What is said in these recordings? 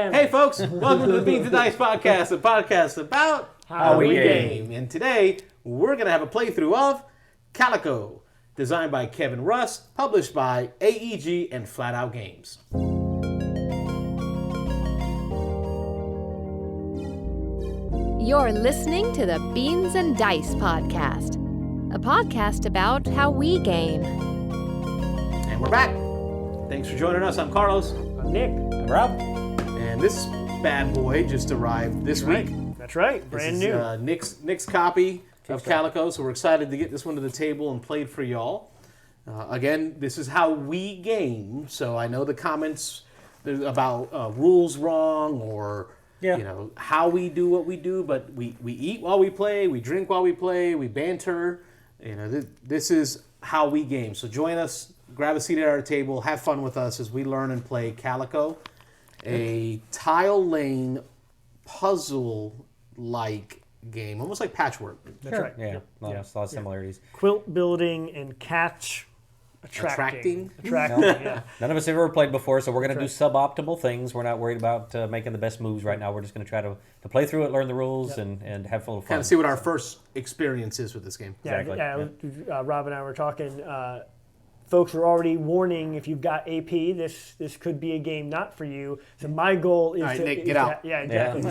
Hey folks, welcome to the Beans and Dice podcast, a podcast about how we game. And today we're going to have a playthrough of Calico, designed by Kevin Rust, published by AEG and Flat Out Games. You're listening to the Beans and Dice podcast, a podcast about how we game. And we're back. Thanks for joining us. I'm Carlos. I'm Nick. I'm Rob. And this bad boy just arrived this week. That's right, brand This new. is Nick's copy of Calico, so we're excited to get this one to the table and play it for y'all. Again, this is how we game, so I know the comments about rules wrong or how we do what we do, but we eat while we play, we drink while we play, we banter. This is how we game. So join us, grab a seat at our table, have fun with us as we learn and play Calico, a tile laying puzzle-like game, almost like patchwork. That's right. Yeah, a lot of similarities. Quilt building and catch attracting. Yeah. None of us have ever played before, so we're going to do suboptimal things. We're not worried about making the best moves right now. We're just going to try to play through it, learn the rules, and have a little fun. Kind of see what our first experience is with this game. Exactly. Rob and I were talking. Folks are already warning if you've got AP, this could be a game not for you. So my goal is to Nick, get out. Yeah, exactly.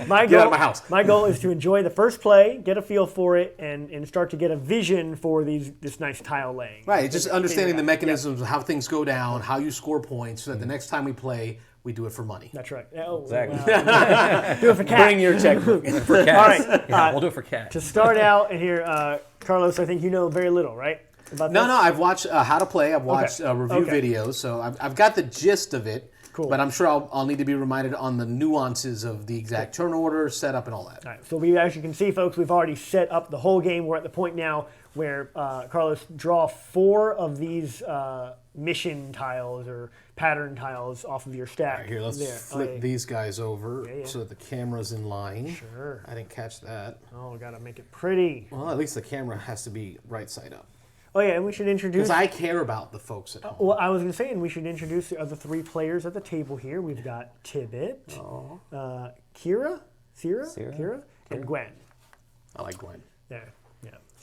My Get goal, out of my house. My goal is to enjoy the first play, get a feel for it, and start to get a vision for this nice tile laying. Right, just understanding the mechanisms of how things go down, how you score points, so that the next time we play, we do it for money. That's right. Oh, Exactly. do it for cash. Bring your checkbook. For cash. All right. Yeah, we'll do it for cash. To start out, and here, Carlos, I think you know very little, right? About No, this? I've watched How to Play. I've watched Okay. review videos, so I've got the gist of it. Cool. But I'm sure I'll need to be reminded on the nuances of the exact turn order, setup, and all that. All right, so as you can see, folks, we've already set up the whole game. We're at the point now where Carlos draw 4 of these mission tiles or pattern tiles off of your stack. All right, here, let's flip these guys over so that the camera's in line. Sure. I didn't catch that. Oh, we gotta make it pretty. Well, at least the camera has to be right side up. Oh yeah, and we should introduce. Because I care about the folks at home. Well, I was gonna say, and we should introduce the other 3 players at the table here. We've got Tibbet, Kira, and Gwen. I like Gwen. Yeah.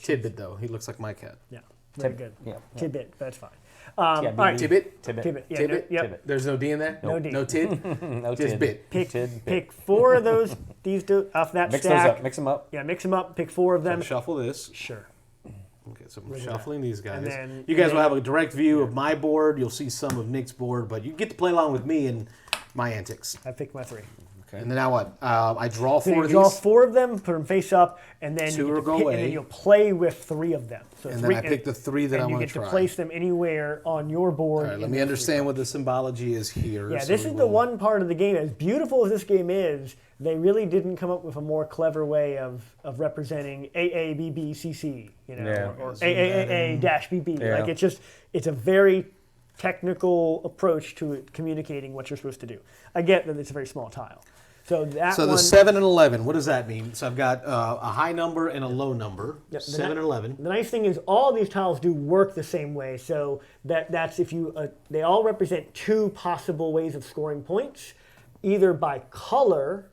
Tidbit, though. He looks like my cat. Yeah. Very good. Yeah. Tidbit, that's fine. All right. Tibbet? Tibbet. Yeah, Tibbet? Yep. There's no D in there? No D. No tid? No Just tid. bit. Pick 4 of those. These two off that Mix stack. those up. Mix them up. Yeah, mix them up. Pick 4 of them. Shuffle this. Sure. Okay, so I'm shuffling these guys. And then- you guys will have a direct view of my board. You'll see some of Nick's board, but you get to play along with me and my antics. I picked my 3. Okay. And then now what? I draw 4 So you of draw these. 4 of them, put them face up, and then 2 you will get to go pick- away. and then you'll play with 3 of them. So And three, then I pick the 3 that I and want you to get try. to place them anywhere on your board. All right, let me understand what the symbology is here. Yeah, So this we is the will- one part of the game. As beautiful as this game is, they really didn't come up with a more clever way of representing AABBCC, or AAAA-BB. Yeah. Like it's a very technical approach to communicating what you're supposed to do. I get that it's a very small tile. So So the one, 7 and 11, what does that mean? So I've got a high number and a low number. Yep, 7 and 11. The nice thing is all these tiles do work the same way. So that's if you they all represent 2 possible ways of scoring points, either by color,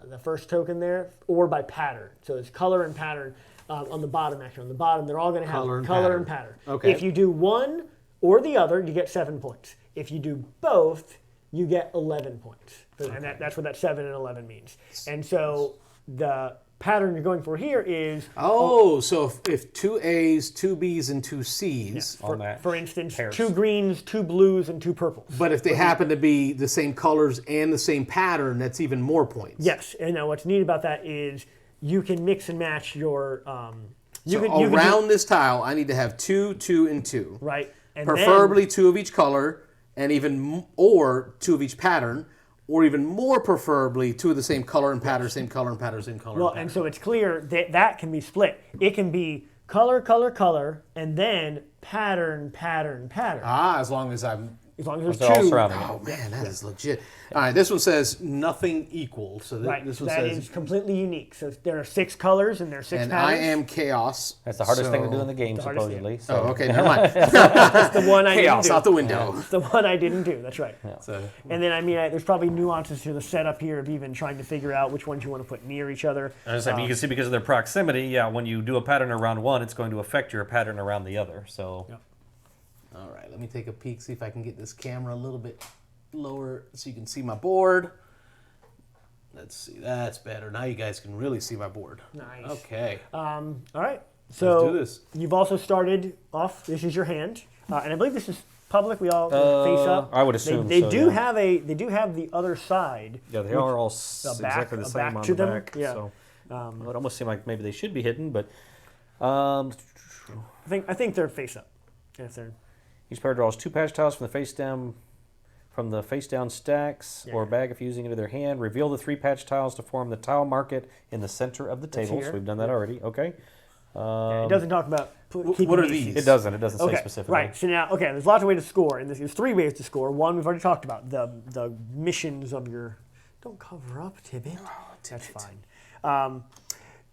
the first token there, or by pattern. So it's color and pattern on the bottom. Actually, on the bottom, they're all going to have color and pattern. Okay. If you do one or the other, you get 7 points. If you do both, you get 11 points. And that's what that 7 and 11 means. And so the pattern you're going for here is... So if 2 A's, 2 B's, and 2 C's... For instance, pairs. 2 greens, 2 blues, and 2 purples. But if they happen to be the same colors and the same pattern, that's even more points. Yes, and now what's neat about that is you can mix and match your... around this tile, I need to have 2, 2, and 2. Right. And Preferably 2 of each color, and or 2 of each pattern, or even more preferably 2 of the same color and pattern, same color and pattern, same color Well, and pattern. and so it's clear that can be split. It can be color, color, color, and then pattern, pattern, pattern. As long as I'm as long as there's They're all two. surrounding it. Oh man, that is legit. All right, this one says nothing equal. So Right, this one that says, is completely unique. So there are 6 colors and there are 6 and patterns. I am chaos. That's the hardest thing to do so- in the game, The hardest, supposedly. yeah. So. Oh, okay, never mind. That's the one I didn't Chaos do. out the window. It's the one I didn't do. That's right. So, And then, I mean, there's probably nuances to the setup here of even trying to figure out which ones you want to put near each other. As I said, you can see because of their proximity, yeah, when you do a pattern around one, it's going to affect your pattern around the other. So, Yep. all right, let me take a peek, see if I can get this camera a little bit lower so you can see my board. Let's see, that's better. Now you guys can really see my board. Nice. Okay. All right. So do this. you've also started off. This is your hand, and I believe this is public. We all face up. I would assume they so, do yeah. have a. They do have the other side. yeah, they are all back- exactly the a same back on to the them, back. yeah. So, it would almost seem like maybe they should be hidden, but I think they're face up. If they're each player draws 2 patch tiles from the face down stacks or Yeah. bag if using it in their hand. Reveal the 3 patch tiles to form the tile market in the center of the table. here. So we've done that already. Okay. it doesn't talk about. Keeping what are these. these? It doesn't. It doesn't say Okay, specifically. right. So now, okay, there's lots of ways to score, and there's 3 ways to score. One we've already talked about, the missions of your. Don't cover up, Tibbet. That's fine.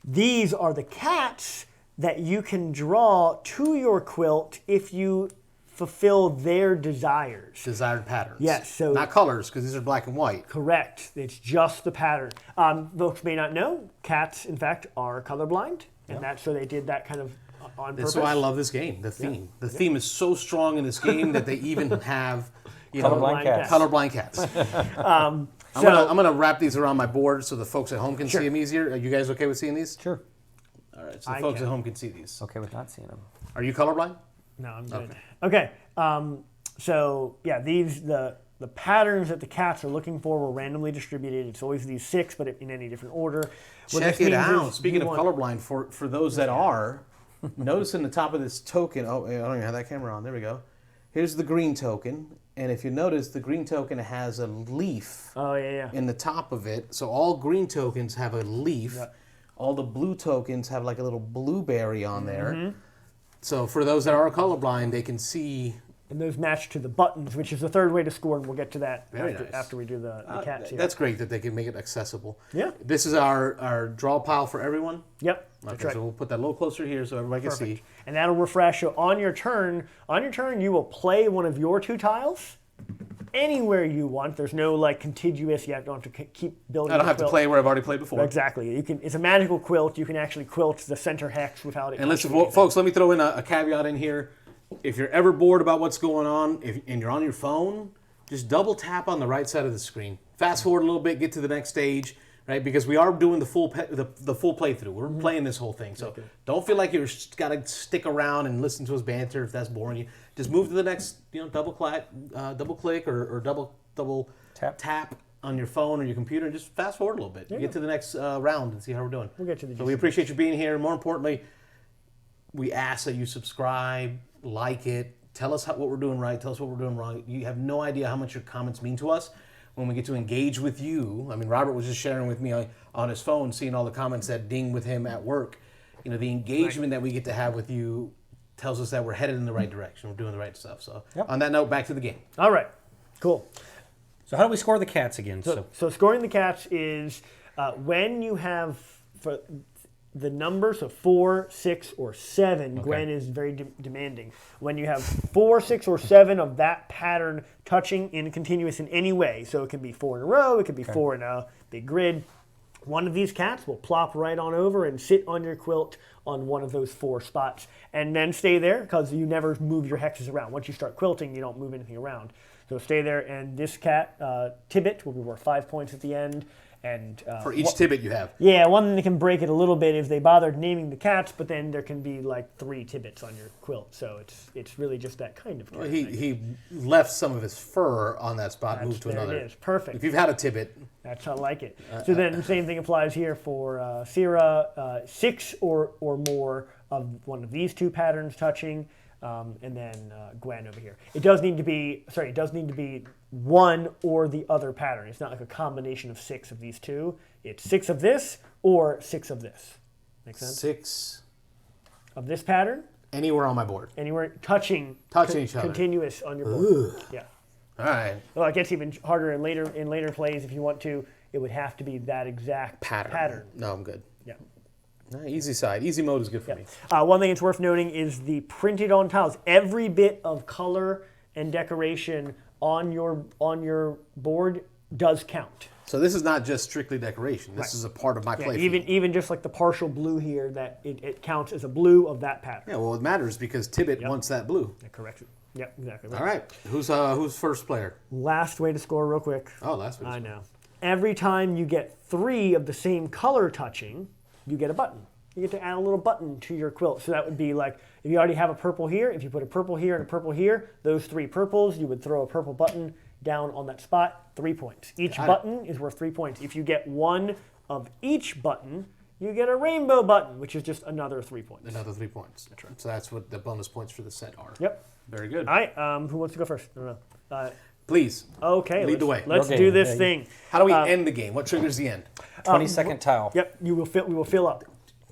These are the cats that you can draw to your quilt if you fulfill their desires. Desired patterns. Yes, so- not colors because these are black and white. Correct. It's just the pattern. Folks may not know, cats, in fact, are colorblind, and that's so they did that kind of on purpose. That's why I love this game. The theme. The theme is so strong in this game that they even have Colorblind cats. Colorblind cats. I'm gonna wrap these around my board so the folks at home can see them easier. Are you guys okay with seeing these? Sure. All right, so the I folks can. at home can see these. Okay with not seeing them. Are you colorblind? No, I'm good. Okay. So yeah, the patterns that the cats are looking for were randomly distributed. It's always these 6, but in any different order. What Check this it means out. is Speaking you of want- colorblind, for those that are, notice in the top of this token. Oh, I don't even have that camera on. There we go. Here's the green token, and if you notice, the green token has a leaf Oh yeah. in the top of it. So all green tokens have a leaf. Yeah. All the blue tokens have like a little blueberry on there. Mm-hmm. So for those that are colorblind, they can see. And those match to the buttons, which is the 3rd way to score, and we'll get to that Very after, nice. after we do the cats here. That's great that they can make it accessible. Yeah. This is our draw pile for everyone. Yep. That's Okay, right. so we'll put that a little closer here so everybody can Perfect. see. And that'll refresh. So on your turn, you will play one of your 2 tiles anywhere you want. There's no like contiguous. You don't have to keep building. I don't the have to quilt. play where I've already played before. Exactly. You can. It's a magical quilt. You can actually quilt the center hex without it. And listen, touching anything. folks, let me throw in a caveat in here. If you're ever bored about what's going on, and you're on your phone, just double tap on the right side of the screen. Fast forward a little bit, get to the next stage, right? Because we are doing the full playthrough. We're playing this whole thing, so don't feel like you're got to stick around and listen to us banter if that's boring you. Just move to the next, double click or double tap on your phone or your computer, and just fast forward a little bit. Get to the next round and see how we're doing. We'll get to the So we appreciate you being here. More importantly, we ask that you subscribe, like it, tell us what we're doing right, tell us what we're doing wrong. You have no idea how much your comments mean to us when we get to engage with you. I mean, Robert was just sharing with me on his phone, seeing all the comments that ding with him at work. The engagement that we get to have with you tells us that we're headed in the right direction. We're doing the right stuff. So on that note, back to the game. All right. Cool. So how do we score the cats again? So scoring the cats is when you have for the numbers of 4, 6, or 7. Okay. Gwen is very demanding. When you have 4, 6, or 7 of that pattern touching in continuous in any way, so it can be 4 in a row, it could be 4 in a big grid. One of these cats will plop right on over and sit on your quilt on one of those 4 spots, and then stay there because you never move your hexes around. Once you start quilting, you don't move anything around. So stay there, and this cat, Tibbet, will be worth 5 points at the end. And For each Tibbet you have. yeah, one that can break it a little bit if they bothered naming the cats, but then there can be like 3 Tibbets on your quilt. So it's really just that kind of cat. Well, he left some of his fur on that spot, moved to there another. it is. Perfect. If you've had a Tibbet, That's how I like it. So then the same thing applies here for Sierra, 6 or more of one of these 2 patterns touching, and then Gwen over here. It does need to be one or the other pattern. It's not like a combination of 6 of these 2. It's 6 of this or 6 of this. Make sense? 6 Of this pattern, anywhere on my board. anywhere touching Touching each other. continuous on your board. Yeah. All right. Well, it gets even harder in later plays if you want to. It would have to be that exact pattern. No, I'm good. Yeah. No, easy side. Easy mode is good for me. One thing it's worth noting is the printed on tiles. Every bit of color and decoration on your board does count. So this is not just strictly decoration. This is a part of my play. Even just like the partial blue here, that it counts as a blue of that pattern. Yeah, well, it matters because Tibbet wants that blue. Yeah, correct. Yeah, exactly. Right. All right. Who's first player? Last way to score real quick. Oh, last way. I know. Every time you get 3 of the same color touching, you get a button. You get to add a little button to your quilt. So that would be like, if you already have a purple here, if you put a purple here and a purple here, those 3 purples, you would throw a purple button down on that spot, 3 points. Each button is worth 3 points. If you get 1 of each button, you get a rainbow button, which is just another 3 points. Another 3 points. That's right. So that's what the bonus points for the set are. Yep. Very good. All right, who wants to go first? I don't know. Please. Okay. Lead the way. Let's do this thing. How do we end the game? What triggers the end? 22nd tile. Yep, we will fill up.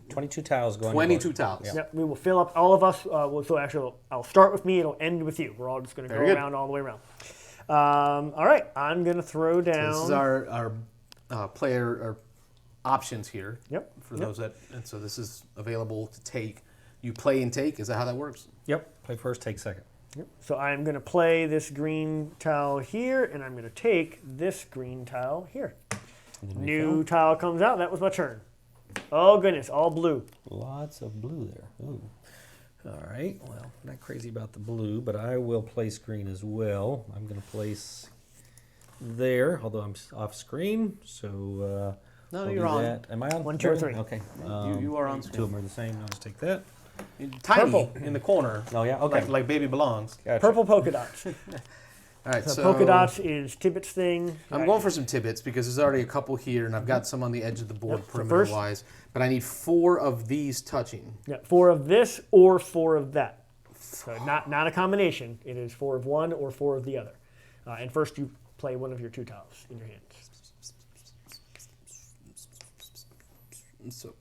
22 tiles going. 22 tiles. Yeah. Yep, we will fill up all of us. So actually, I'll start with me. It'll end with you. We're all just going to go around all the way around. All right, I'm going to throw down. So this is our player or options here. Yep. For those that, and so this is available to take. You play and take. Is that how that works? Yep. Play first, take second. Yep. So I'm going to play this green tile here, and I'm going to take this green tile here. New tile comes out. That was my turn. Oh, goodness, all blue. Lots of blue there. Ooh. All right. Well, not crazy about the blue, but I will place green as well. I'm going to place there, although I'm off screen. So No, I'll you're do on. that. Am I on? 1, 2, or 3. Okay. You are on 2 screen. of them are the same. I'll just take that. Tiny Purple. in the corner. Oh, yeah? Okay. Like baby belongs. Gotcha. Purple polka dots. All right, So polka dots is Tibbet's thing. I'm going for some Tibbets because there's already a couple here, and I've got some on the edge of the board Yep, so perimeter-wise. But I need 4 of these touching. Yeah, 4 of this or 4 of that. So not a combination. It is 4 of one or 4 of the other. And first you play one of your 2 tiles in your hands. So,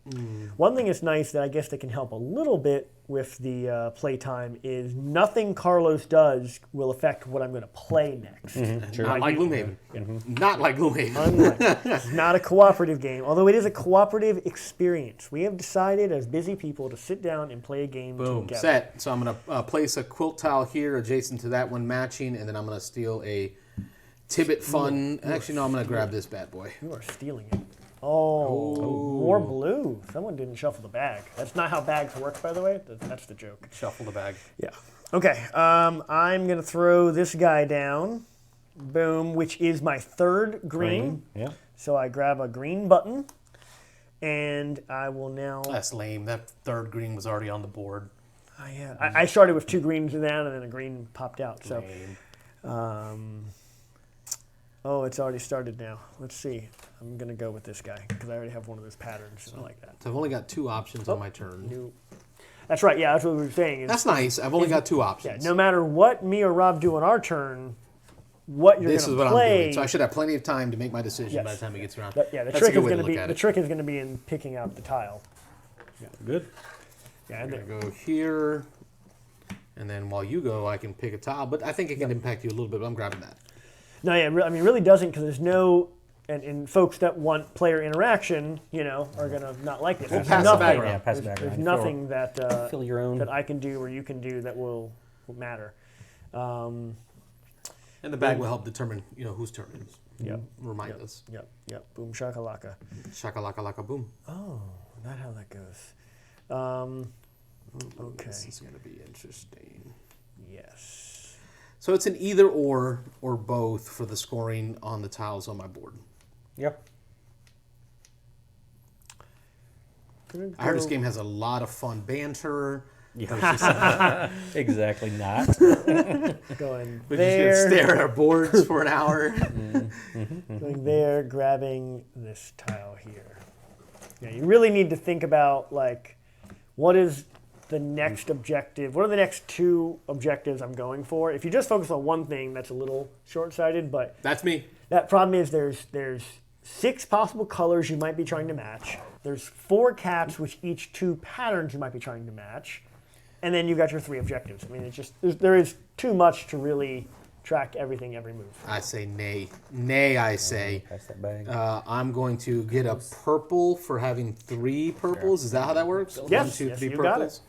One thing that's nice that I guess that can help a little bit with the playtime is nothing Carlos does will affect what I'm going to play next. Not like Gloomhaven. Not like Gloomhaven. Unlike, it's not a cooperative game, although it is a cooperative experience. We have decided as busy people to sit down and play a game Boom, together. set. So I'm going to place a quilt tile here adjacent to that one matching, and then I'm going to steal a Tibbet fun. Actually, no, I'm going to grab this bad boy. You are stealing it. Oh, more blue. Someone didn't shuffle the bag. That's not how bags work, by the way. That's the joke. Shuffle the bag. Yeah. Okay. I'm going to throw this guy down. Boom, which is my 3rd green. Yeah. So I grab a green button, and I will now... That's lame. That 3rd green was already on the board. I started with 2 greens down, and then a green popped out. So, Lame. oh, it's already started now. Let's see. I'm going to go with this guy because I already have one of those patterns. I like that. So I've only got 2 options on my turn. That's right. Yeah, that's what we were saying. Is, That's nice. I've only got 2 yeah, options. no matter what me or Rob do on our turn, what you're This is going what to I'm play. doing. So I should have plenty of time to make my decision Yes. by the time it gets around. The That's trick a good is way going to to look be at the it. trick is going to be in picking out the tile. Good. Yeah, I'm going to go here, and then while you go, I can pick a tile. But I think it can impact you a little bit, but I'm grabbing that. no, yeah, I mean, it really doesn't because there's no. And folks that want player interaction, are going to not like this. We'll There's pass the nothing, bag around. Yeah, pass it back There's around. nothing that Fill your own. that I can do or you can do that will matter. And the bag will help determine, whose turn it is. Yep. Remind us. Yep. Boom shakalaka. Shakalaka laka boom. Oh, not how that goes. Okay. This is going to be interesting. Yes. So it's an either or both for the scoring on the tiles on my board. Yep. I heard this game has a lot of fun banter. Exactly not. Going We're just there. going to stare at our boards for an hour. Going there, grabbing this tile here. Yeah, you really need to think about what is the next objective? What are the next 2 objectives I'm going for? If you just focus on one thing, that's a little short-sighted, but That's me. that problem is there's 6 possible colors you might be trying to match. There's 4 cats, which each 2 patterns you might be trying to match. And then you got your 3 objectives. I mean, it's just there is too much to really track everything, every move. I say nay. Nay, I say. Pass that bag. I'm going to get a purple for having 3 purples. Is that how that works? Yes, 1, 2, yes, 3 you got purples.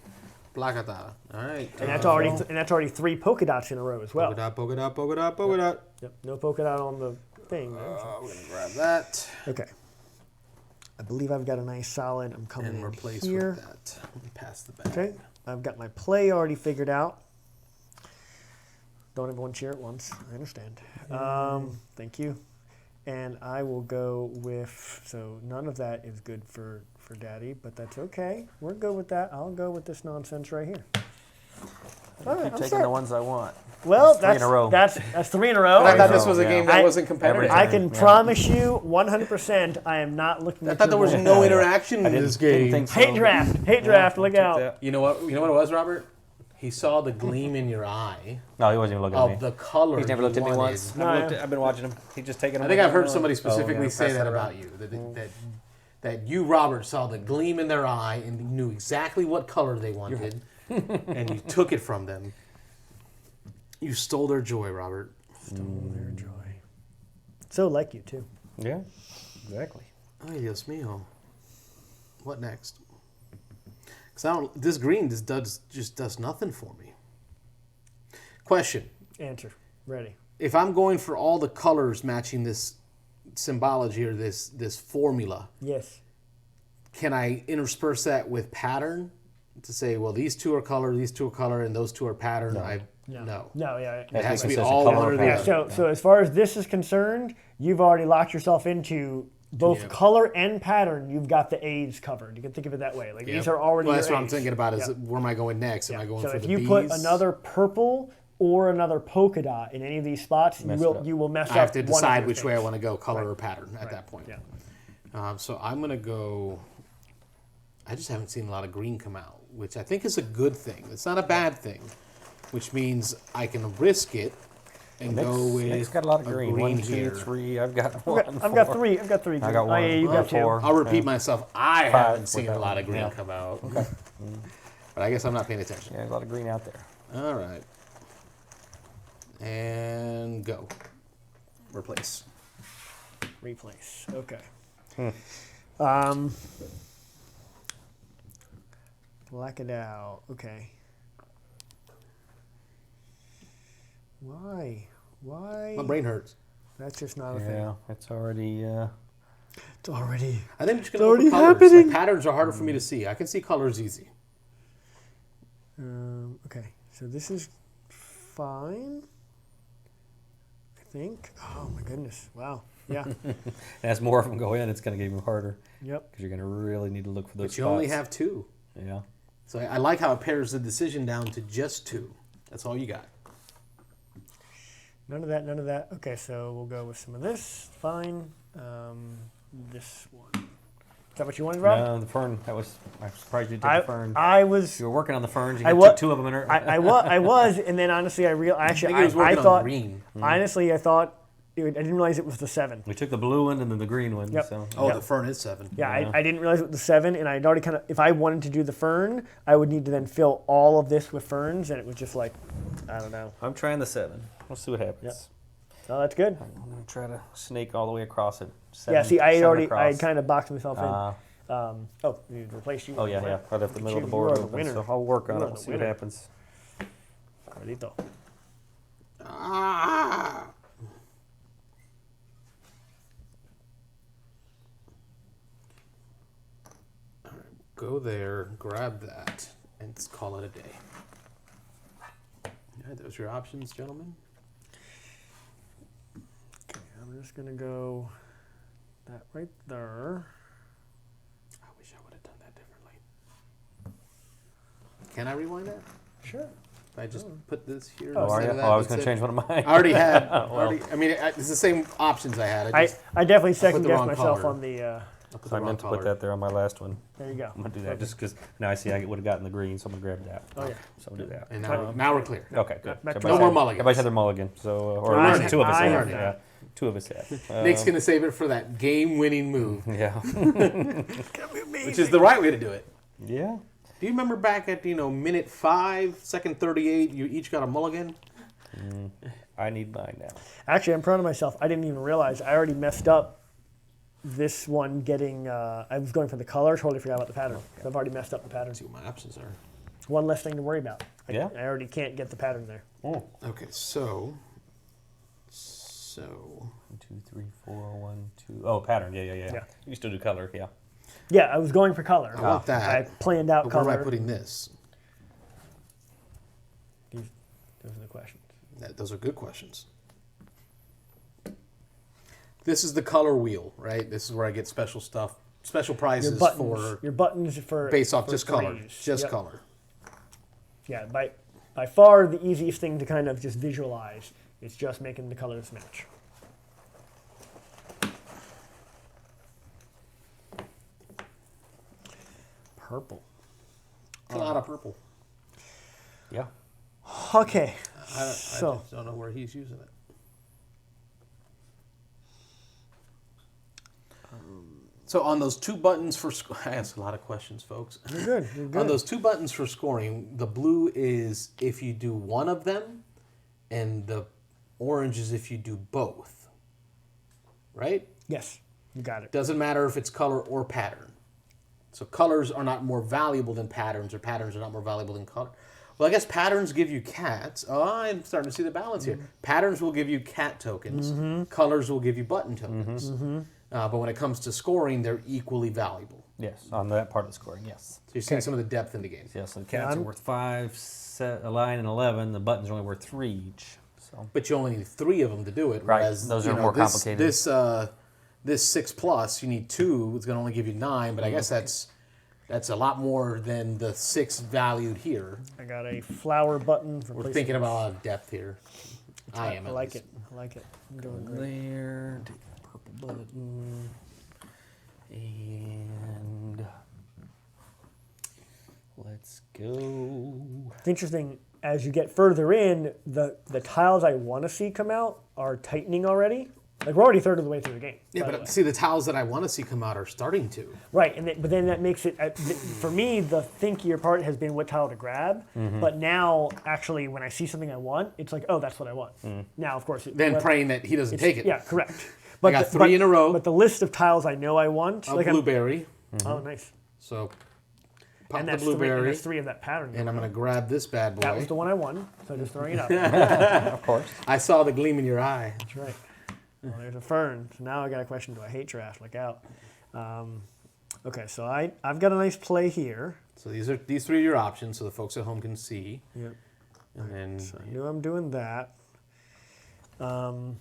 Placata. All right. And that's already 3 polka dots in a row as well. Polka dot, polka dot, polka dot, polka dot. Yep. No polka dot on the thing. We're going to grab that. Okay. I believe I've got a nice solid. I'm coming And in replace here. with that. Let me pass the bag. Okay. I've got my play already figured out. Don't everyone cheer at once. I understand. Thank you. And I will go with, so none of that is good for Daddy, but that's okay. We're good with that. I'll go with this nonsense right here. All right, Keep I'm taking sorry. the ones I want. Well, That's 3 in a row. That's 3 in a row. I thought this know, was a yeah. game that I- wasn't competitive. I can Yeah. promise you 100% I am not looking I at thought there your was board. no interaction in I this didn't game. think so. Hate draft, look Took out. that. You know what? You know what it was, Robert? He saw the gleam in your eye No, he wasn't even looking at me. of the color. He's never he looked at me wanted. once. No, I've been watching him. He's just taking them. I think I've heard like, somebody oh, specifically yeah, say pass that around. about you. That you, Robert, saw the gleam in their eye and knew exactly what color they wanted, and you took it from them. You stole their joy, Robert. Stole their joy. So like you too. Yeah, exactly. Ay, Dios mío. What next? Because this green just does nothing for me. Question. Answer. Ready. If I'm going for all the colors matching this symbology or this formula, Yes. can I intersperse that with pattern to say, well, these 2 are color, these 2 are color, and those 2 are pattern? No. No, yeah. It has to be Consistent all color one or the pattern. other. So as far as this is concerned, you've already locked yourself into both Yeah. color and pattern. You've got the A's covered. You can think of it that way. Like these are already. Well, that's your what I'm A's. thinking about is Yeah. where am I going next? Am Yeah. I going So for if the you B's? put another purple or another polka dot in any of these spots, Mess it up. you will mess I up. have to one of decide your which way I things. want to go, color Right. or pattern at that point. Yeah. So I'm going to go, I just haven't seen a lot of green come out, which I think is a good thing. It's not a bad thing, which means I can risk it and go with Nick's got a lot of green. 1, 2, here. 3. I've got 1. I've got 3. I've got 3. I got Oh, 1. yeah, you've got 2. 4. I'll repeat myself. I 5 haven't seen with a that lot one. of green Yeah. come out. Okay. But I guess I'm not paying attention. Yeah, there's a lot of green out there. All right. And go. Replace. Replace. Okay. Black it out. Okay. Why? My brain hurts. That's just not a thing. Yeah, it's already. It's already. I think I'm just It's going to already go for colors. happening. Like, patterns are harder for me to see. I can see colors easy. Okay. So this is fine. I think. Oh my goodness. Wow. Yeah. As more of them go in, it's going to get even harder Yep. because you're going to really need to look for those But you spots. only have 2. Yeah. So I like how it pares the decision down to just 2. That's all you got. None of that. None of that. Okay. So we'll go with some of this. Fine. This one. Is that what you wanted, Rob? No, the fern. I'm surprised you did the fern. I was. You were working on the ferns. You I took wa- 2 of them in her. I was, and then honestly, I think he was working on thought. green. Honestly, I thought. I didn't realize it was the 7. We took the blue one and then the green one. Yep. So. Oh, Yep. the fern is 7. Yeah, Yeah. I didn't realize it was the 7, and I'd already kind of. If I wanted to do the fern, I would need to then fill all of this with ferns, and it was just like, I don't know. I'm trying the 7. We'll see what happens. Yep. Oh, that's good. I'm going to try to snake all the way across it. Yeah, see, I had 7 already, I across. had kind of boxed myself in. Uh, Oh, you need to replace you. Oh, yeah, yeah. I left the middle of the You board are the open, winner. so I'll work on You it. are We'll the see what winner. happens. Carlito. Ah! All right, go there, grab that, and let's call it a day. All right, those are your options, gentlemen. Okay, I'm just going to go that right there. I wish I would have done that differently. Can I rewind that? Sure. If I just put this here Oh, are instead you? of that? Oh, I was that's going to it? change one of mine. I already had. Well. I mean, it's the same options I had. I definitely the second guessed wrong myself color. on the. I put So I the meant to wrong put color. that there on my last one. There you go. I'm going to do that just because now I see I would have gotten the green, so I'm going to grab that. Oh, yeah. So I'll do that. And now we're clear. Okay, good. Back to Everybody's no more had- mulligans. Everybody's had their mulligan, so or I at least have- 2 of us I have. have Yeah, not. 2 of us have. Nick's going to save it for that game-winning move, Yeah. which is the right way to do it. Yeah. Do you remember back at minute 5, second 38, you each got a mulligan? I need mine now. Actually, I'm proud of myself. I didn't even realize I already messed up this one getting, I was going for the color, totally forgot about the pattern. So I've already messed up the pattern. Let's see what my options are. One less thing to worry about. Yeah. I already can't get the pattern there. Oh. Okay, so 1, 2, 3, 4, 1, 2. Oh, pattern. Yeah. Yeah. You can still do color. Yeah. Yeah, I was going for color. I want that. I planned out But color. where am I putting this? Those are the questions. Those are good questions. This is the color wheel, right? This is where I get special stuff, special prizes Your buttons for based off for just color, threes. just Yep. color. Yeah, by far the easiest thing to kind of just visualize. It's just making the colors match. Purple. A lot of purple. Yeah. Okay, I so just don't know where he's using it. So on those two buttons for I asked a lot of questions, folks. you're good. You're good. On those two buttons for scoring, the blue is if you do one of them, and the orange is if you do both. Right? Yes, you got it. Doesn't matter if it's color or pattern. So colors are not more valuable than patterns, or patterns are not more valuable than color. Well, I guess patterns give you cats. Oh, I'm starting to see the balance here. Patterns will give you cat tokens. Colors will give you button tokens. But when it comes to scoring, they're equally valuable. Yes. On that part of the scoring, yes. So you're seeing some of the depth in the game. Yeah, so the cats are worth 5, a line, and 11. The buttons are only worth 3 each. So. But you only need 3 of them to do it. Right. Whereas, Those are more this, complicated. This 6 plus, you need 2. It's going to only give you 9. But I guess that's a lot more than the 6 valued here. I got a flower button for We're placing thinking this. about a lot of depth here. I am. I at like least. it. I like it. I'm doing great. There, take the purple button, and let's go. It's interesting. As you get further in, the tiles I want to see come out are tightening already. Like we're already third of the way through the game. Yeah, by the way. but see, the tiles that I want to see come out are starting to. Right, but then that makes it, for me, the thinkier part has been what tile to grab. But now, actually, when I see something I want, it's like, oh, that's what I want. Now, of course, Then praying that he doesn't take it. Yeah, correct. I got 3 in a row. But the list of tiles I know I want, A like blueberry. oh, nice. So pop And the that's blueberry. there's 3 of that pattern. And I'm going to grab this bad boy. That was the one I won, so just throwing it up. Of course. I saw the gleam in your eye. That's right. Well, there's a fern. So now I got a question: do I hate trash? Look out. Okay, so I've got a nice play here. So these 3 are your options, so the folks at home can see. Yep. And then So I knew I'm doing that. Do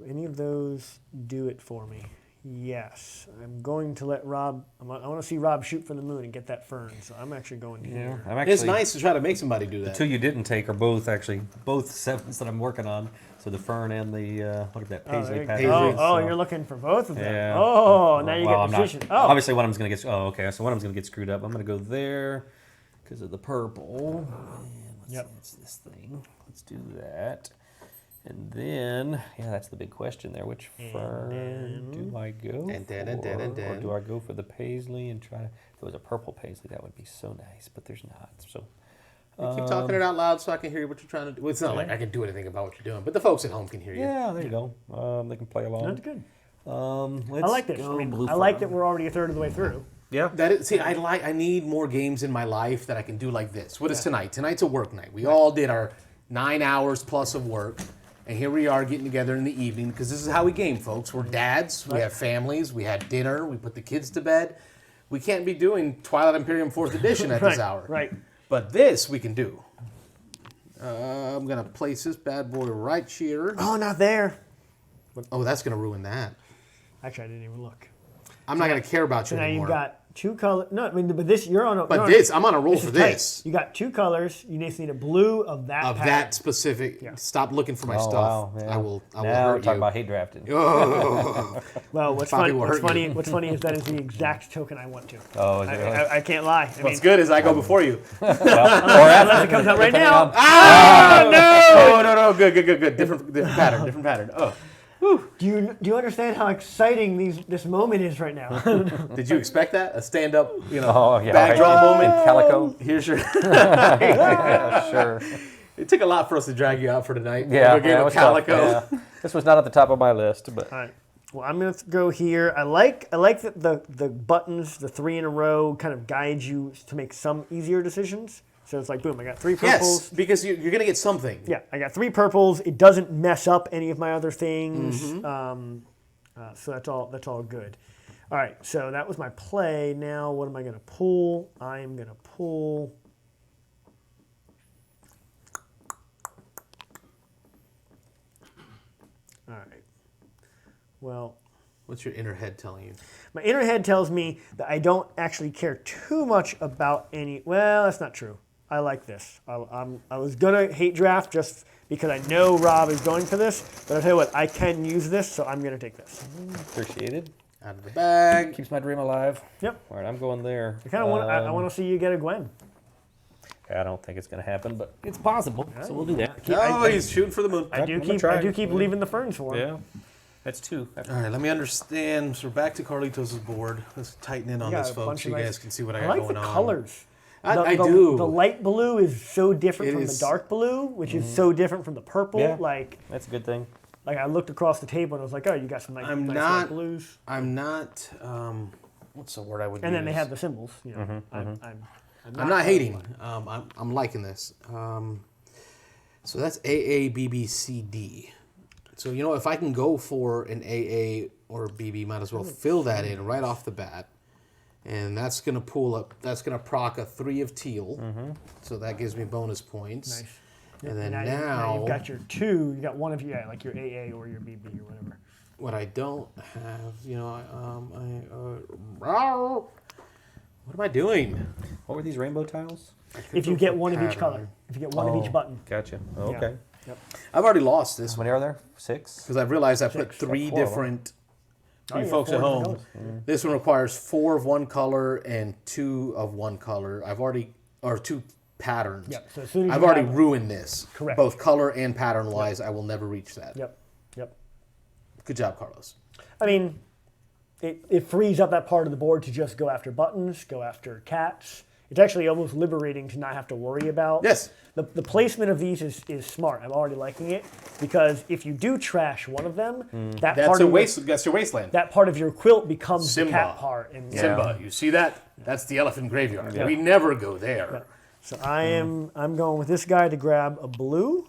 any of those do it for me? Yes. I'm going to let Rob. I want to see Rob shoot for the moon and get that fern. So I'm actually going here. I'm actually, it's nice to try to make somebody do that. The 2 you didn't take are both 7s that I'm working on. So the fern and the what is that paisley there pattern? you go. Paisley, Oh, so- you're looking for both of them. Yeah. Oh, now you Well, get I'm position. not, Oh, obviously one of them's going to get. Oh, okay. So one of them's going to get screwed up. I'm going to go there because of the purple. And let's Yep. see, it's this thing. Let's do that. And then, yeah, that's the big question there. Which fern do I go And for? then. Or do I go for the paisley and try to... If it was a purple paisley, that would be so nice, but there's not. So Keep talking it out loud so I can hear what you're trying to do. Well, it's not like I can do anything about what you're doing, but the folks at home can hear you. yeah, there you go. They can play along. that's good. Let's I like this. go I mean, blue I like fern. that we're already a third of the way through. Yeah. I need more games in my life that I can do like this. What is tonight? Tonight's a work night. We all did our 9 hours plus of work, and here we are getting together in the evening because this is how we game, folks. We're dads. We have families. We had dinner. We put the kids to bed. We can't be doing Twilight Imperium 4th Edition at this hour. Right. But this we can do. I'm going to place this bad boy right here. Oh, not there. Oh, that's going to ruin that. Actually, I didn't even look. I'm not going to care about So you now anymore. you've got 2 colors. No, I mean, but this you're on a. But you're on this, I'm on a roll this for is tight. this. You got 2 colors. You just need a blue of that. Of pattern. that specific. Yeah. Stop looking for my Oh, stuff. wow. Yeah. I will now hurt we're talking you. about hate drafting. Oh. Well, what's Poppy funny? will What's hurt you. funny? What's funny is that is the exact token I want to. Oh, is it really? I can't lie. I mean, What's good is I go before you. unless it comes out right now. No. Good. Different pattern. Different pattern. Oh. Do you understand how exciting this moment is right now? Did you expect that? A stand-up, Oh, yeah. bag right. draw moment? Calico. Here's your. Yeah, sure. It took a lot for us to drag you out for tonight. Yeah, We're getting it a was tough, Calico. yeah. This was not at the top of my list, but All right. Well, I'm going to go here. I like that the buttons, the 3 in a row, kind of guide you to make some easier decisions. So it's like, boom, I got 3 purples. Yes, because you're going to get something. Yeah, I got 3 purples. It doesn't mess up any of my other things. So that's all good. All right, so that was my play. Now what am I going to pull? I am going to pull... All right. Well... What's your inner head telling you? My inner head tells me that I don't actually care too much about any... Well, that's not true. I like this. I was going to hate draft just because I know Rob is going for this, but I'll tell you what, I can use this, so I'm going to take this. appreciated. Out of the bag. Keeps my dream alive. Yep. All right, I'm going there. I kind of want. I want to see you get a Gwen. I don't think it's going to happen, but it's possible. So we'll do that. Oh, he's shooting for the moon. I do I'm gonna keep. try. I do keep leaving the ferns for him. Yeah, that's 2. All right, let me understand. So we're back to Carlitos' board. Let's tighten in on got this, a folks, bunch so of you nice- guys can see what I I got like going the on. colors. I do. The light blue is so different It from is. the dark blue, which is so different from the purple. Yeah. Like That's a good thing. I looked across the table and I was like, oh, you got some nice, I'm nice not- light blues. I'm not. What's the word I would use? And then they have the symbols. You know, I'm not hating. I'm liking this. So that's A, B, B, C, D. So, you know, if I can go for an AA or BB, might as well fill that in right off the bat. And that's going to pull up, that's going to proc a 3 of teal. So that gives me bonus points. Nice. And then now you've got your 2. You got one of your like your AA or your BB or whatever. what I don't have, you know, what am I doing? What were these rainbow tiles? If you get one of each pattern. color, if you get one of each button. Gotcha. Okay. Yep. I've already lost this How one many are there? 6? because I've realized I put 6. 3 4 of them. different. Oh, You yeah, folks 4 at different home, colors. this one requires 4 of one color and 2 of one color. I've already, or 2 patterns. Yep. So as soon as I've you already have- ruined this. Correct. Both color and pattern wise, I will never reach that. Yep. Yep. Good job, Carlos. I mean, it frees up that part of the board to just go after buttons, go after cats. It's actually almost liberating to not have to worry about. Yes. The placement of these is smart. I'm already liking it because if you do trash one of them, that That's part a of waste. That's your wasteland. that part of your quilt becomes Simba. the cat part. And Simba, you see that? That's the elephant graveyard. Yeah. We never go there. So I'm going with this guy to grab a blue,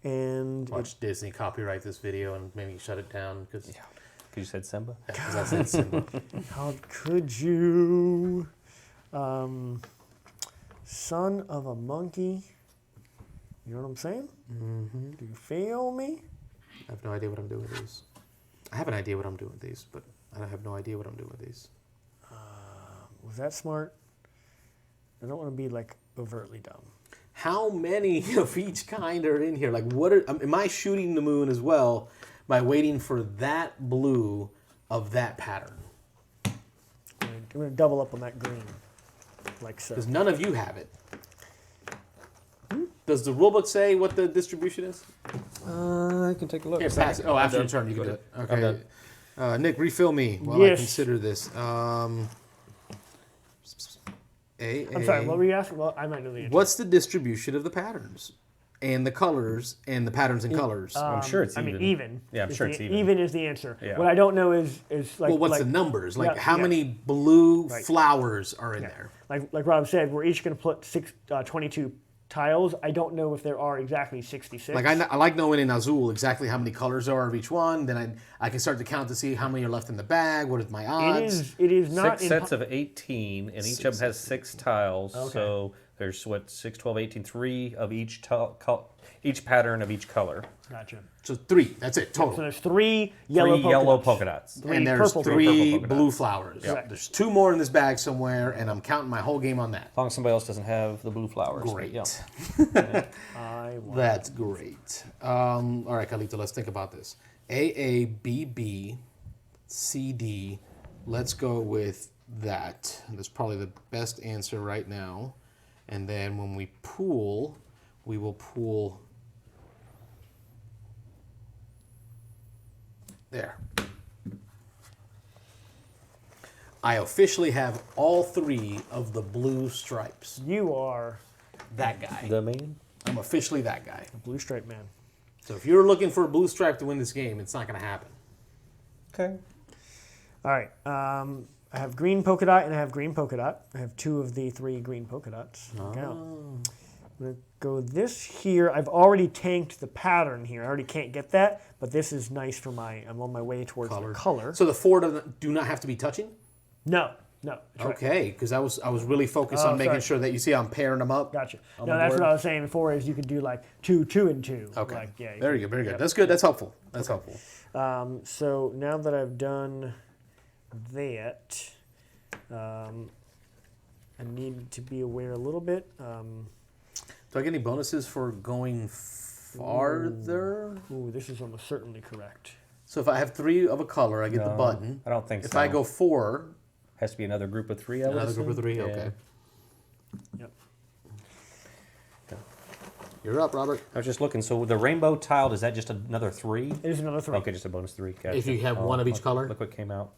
and Watch Disney copyright this video and maybe shut it down because Because you said Simba? I said Simba. how could you, son of a monkey? You know what I'm saying? Mm-hmm. Do you feel me? I have no idea what I'm doing with these. I have an idea what I'm doing with these, but I have no idea what I'm doing with these. Was that smart? I don't want to be like overtly dumb. How many of each kind are in here? Like, what are? Am I shooting the moon as well by waiting for that blue of that pattern? I'm going to double up on that green, like so. Because none of you have it. Does the rulebook say what the distribution is? I can take a look. Here, pass it. Oh, I'm after your done. turn, you Go can do it. ahead. Okay. I'm done. Nick, refill me while I Yes. consider this. I'm sorry, what were you asking? Well, I might know the answer. What's the distribution of the patterns and the colors and the patterns and colors? I'm sure it's I even. mean, even. Yeah, I'm is sure the- it's even. Even is the answer. Yeah. What I don't know is like. well, what's like, the numbers? Like, yeah, how yeah. many blue Right. flowers are in there? Like Rob said, we're each going to put 22 tiles. I don't know if there are exactly 66. Like, I like knowing in Azul exactly how many colors there are of each one. Then I can start to count to see how many are left in the bag. What is my odds? It is not 6 sets of 18, and each of them has 6 tiles. Okay. So there's 6, 12, 18, 3 of each each pattern of each color. Gotcha. So 3. That's it, So total. there's 3 yellow 3 polka yellow dots. polka dots. Three And there's purple 3 polka dots. blue flowers. Correct. There's 2 more in this bag somewhere, and I'm counting my whole game on that. As long as somebody else doesn't have the blue flowers. but Great. yeah. I want. That's great. All right, Calito, let's think about this. A, B, B, C, D. Let's go with that. That's probably the best answer right now. And then when we pool, we will pool there. I officially have all 3 of the blue stripes. You are. That guy. The man? I'm officially that guy. A blue stripe man. So if you're looking for a blue stripe to win this game, it's not going to happen. Okay. All right. I have green polka dot and I have green polka dot. I have 2 of the 3 green polka dots. Look out. I'm going to go this here. I've already tanked the pattern here. I already can't get that, but this is nice for I'm on my way towards the color. So the 4 do not have to be touching? No. That's right. Okay, because I was really focused on making sure that you see I'm pairing them up. Gotcha. No, that's what I was saying before is you could do like 2, 2, and 2. Okay. Like, yeah, Very good, very good. That's good. That's helpful. That's helpful. So now that I've done that, I need to be aware a little bit. Do I get any bonuses for going farther? Ooh, this is almost certainly correct. So if I have 3 of a color, I get the button. I don't think if so. I go 4, Has to be another group of 3, I would another group of assume. 3. Yeah. Okay. Yep. You're up, Robert. I was just looking. So the rainbow tiled, is that just another 3? It is another 3. Okay, just a bonus 3. Gotcha. If you have one of each color. Look what came out.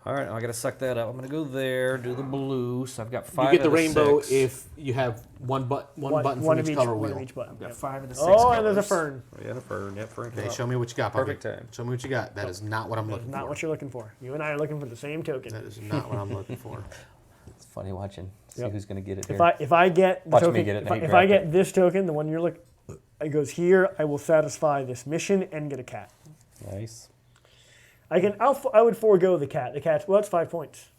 All right, I got to suck that up. I'm going to go there, do the blue. So I've got 5 You get the of the rainbow 6. if you have one button one from of each color one wheel. of each button. I've got Yep. 5 of the 6 Oh, colors. and there's a fern. Oh, yeah, the fern. Yep, fern. Okay, show me what you got, Bobby. Perfect time. Show me what you got. That is not what I'm looking Not for. what you're looking for. You and I are looking for the same token. That is not what I'm looking for. It's funny watching. See Yep. who's going to get it here. If I get the Watch me token, get it and hate if I draft get this token, the one you're looking, it goes here. I will satisfy this mission and get a cat. Nice. I would forego the cat. The cat's it's 5 points.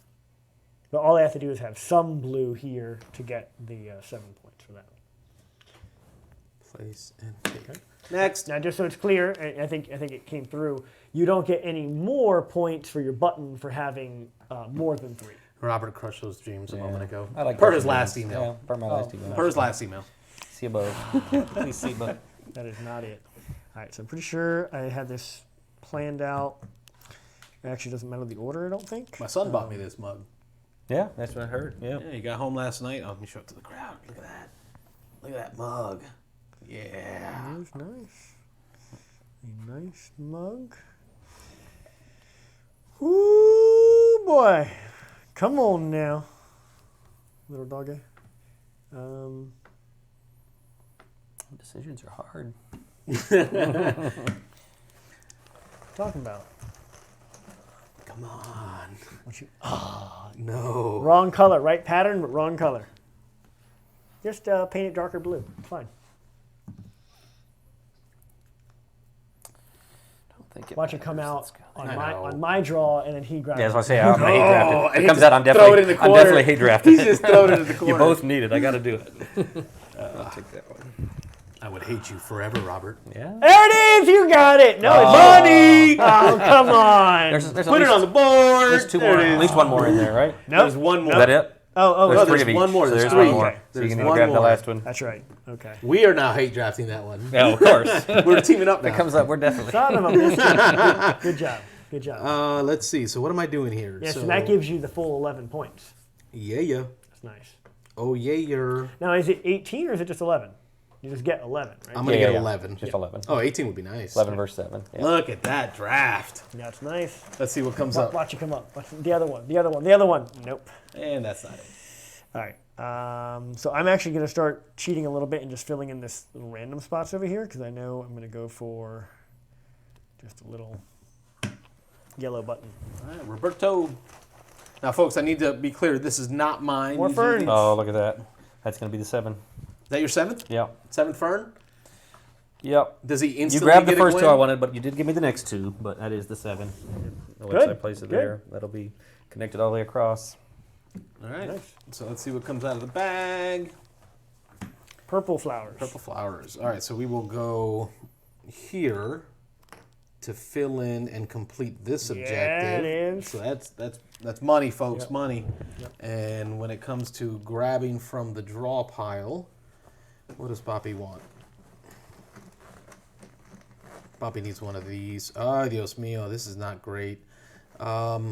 But all I have to do is have some blue here to get the 7 points for that. Place and take. Next. Now, just so it's clear, and I think it came through. You don't get any more points for your button for having more than 3. Robert crushed those dreams a moment ago. I like per that his for last dreams. email. Yeah, per my last email. Per his last email. See above. Please see above. That is not it. All right, so I'm pretty sure I had this planned out. It actually doesn't matter the order, I don't think. My son bought me this mug. Yeah, that's what I heard. Yeah. Yeah, he got home last night. Oh, let me show it to the crowd. Look at that. Look at that mug. Yeah. That's nice. A nice mug. Ooh, boy. Come on now, little doggy. Decisions are hard. Talking about. Come on. What you, No. wrong color, right pattern, but wrong color. Just paint it darker blue. It's fine. Think Watch it come out I know. on my draw, and then he grabs Yeah, that's what I it. say. I'm gonna hate draft it. and It he comes just out. I'm throw it definitely. in the I'm corner. definitely hate drafted. He's just throwing it in the corner. You both need it. I got to do it. I'll take that one. I would hate you forever, Robert. Yeah. There it is. You got it. No, it's money. Oh, come on. There's Put it on the board. There's 2 There more. it At is. least 1 more in there, right? Nope. There's one more. Is that it? Oh, There's no, 3 there's of each. one more. So There's there's 3. 1 more. Okay. So you can There's either one grab the more. last one. That's right. Okay. We are now hate drafting that one. Yeah, of course. We're teaming up now. That comes up. We're definitely. Son of a biscuit. Good job. Good job. Let's see. So what am I doing here? Yeah, so that gives you the full 11 points. Yeah. That's nice. Oh, yeah. Now, is it 18 or is it just 11? You just get 11, right? I'm going to Yeah, get yeah. 11. Just 11. Oh, 18 would be nice. 11 versus 7. Yeah. Look at that draft. That's nice. Let's see what comes up. Watch it come up. Watch the other one. The other one. The other one. Nope. And that's not it. All right. So I'm actually going to start cheating a little bit and just filling in this little random spots over here because I know I'm going to go for just a little yellow button. All right, Roberto. Now, folks, I need to be clear. This is not mine. More These are ferns. these- Oh, look at that. That's going to be the 7. Is that your 7th? Yeah. 7th fern? Yep. Does he You instantly grabbed the get a first 2 win? I wanted, but you did give me the next 2. But that is the 7. Once Good, I place it good. there, that'll be connected all the way across. All right. Nice. So let's see what comes out of the bag. Purple flowers. Purple flowers. All right, so we will go here to fill in and complete this objective. it is. So that's money, folks, Yep. money. And when it comes to grabbing from the draw pile, what does Boppy want? Boppy needs one of these. Ay, Dios mío, this is not great. AA.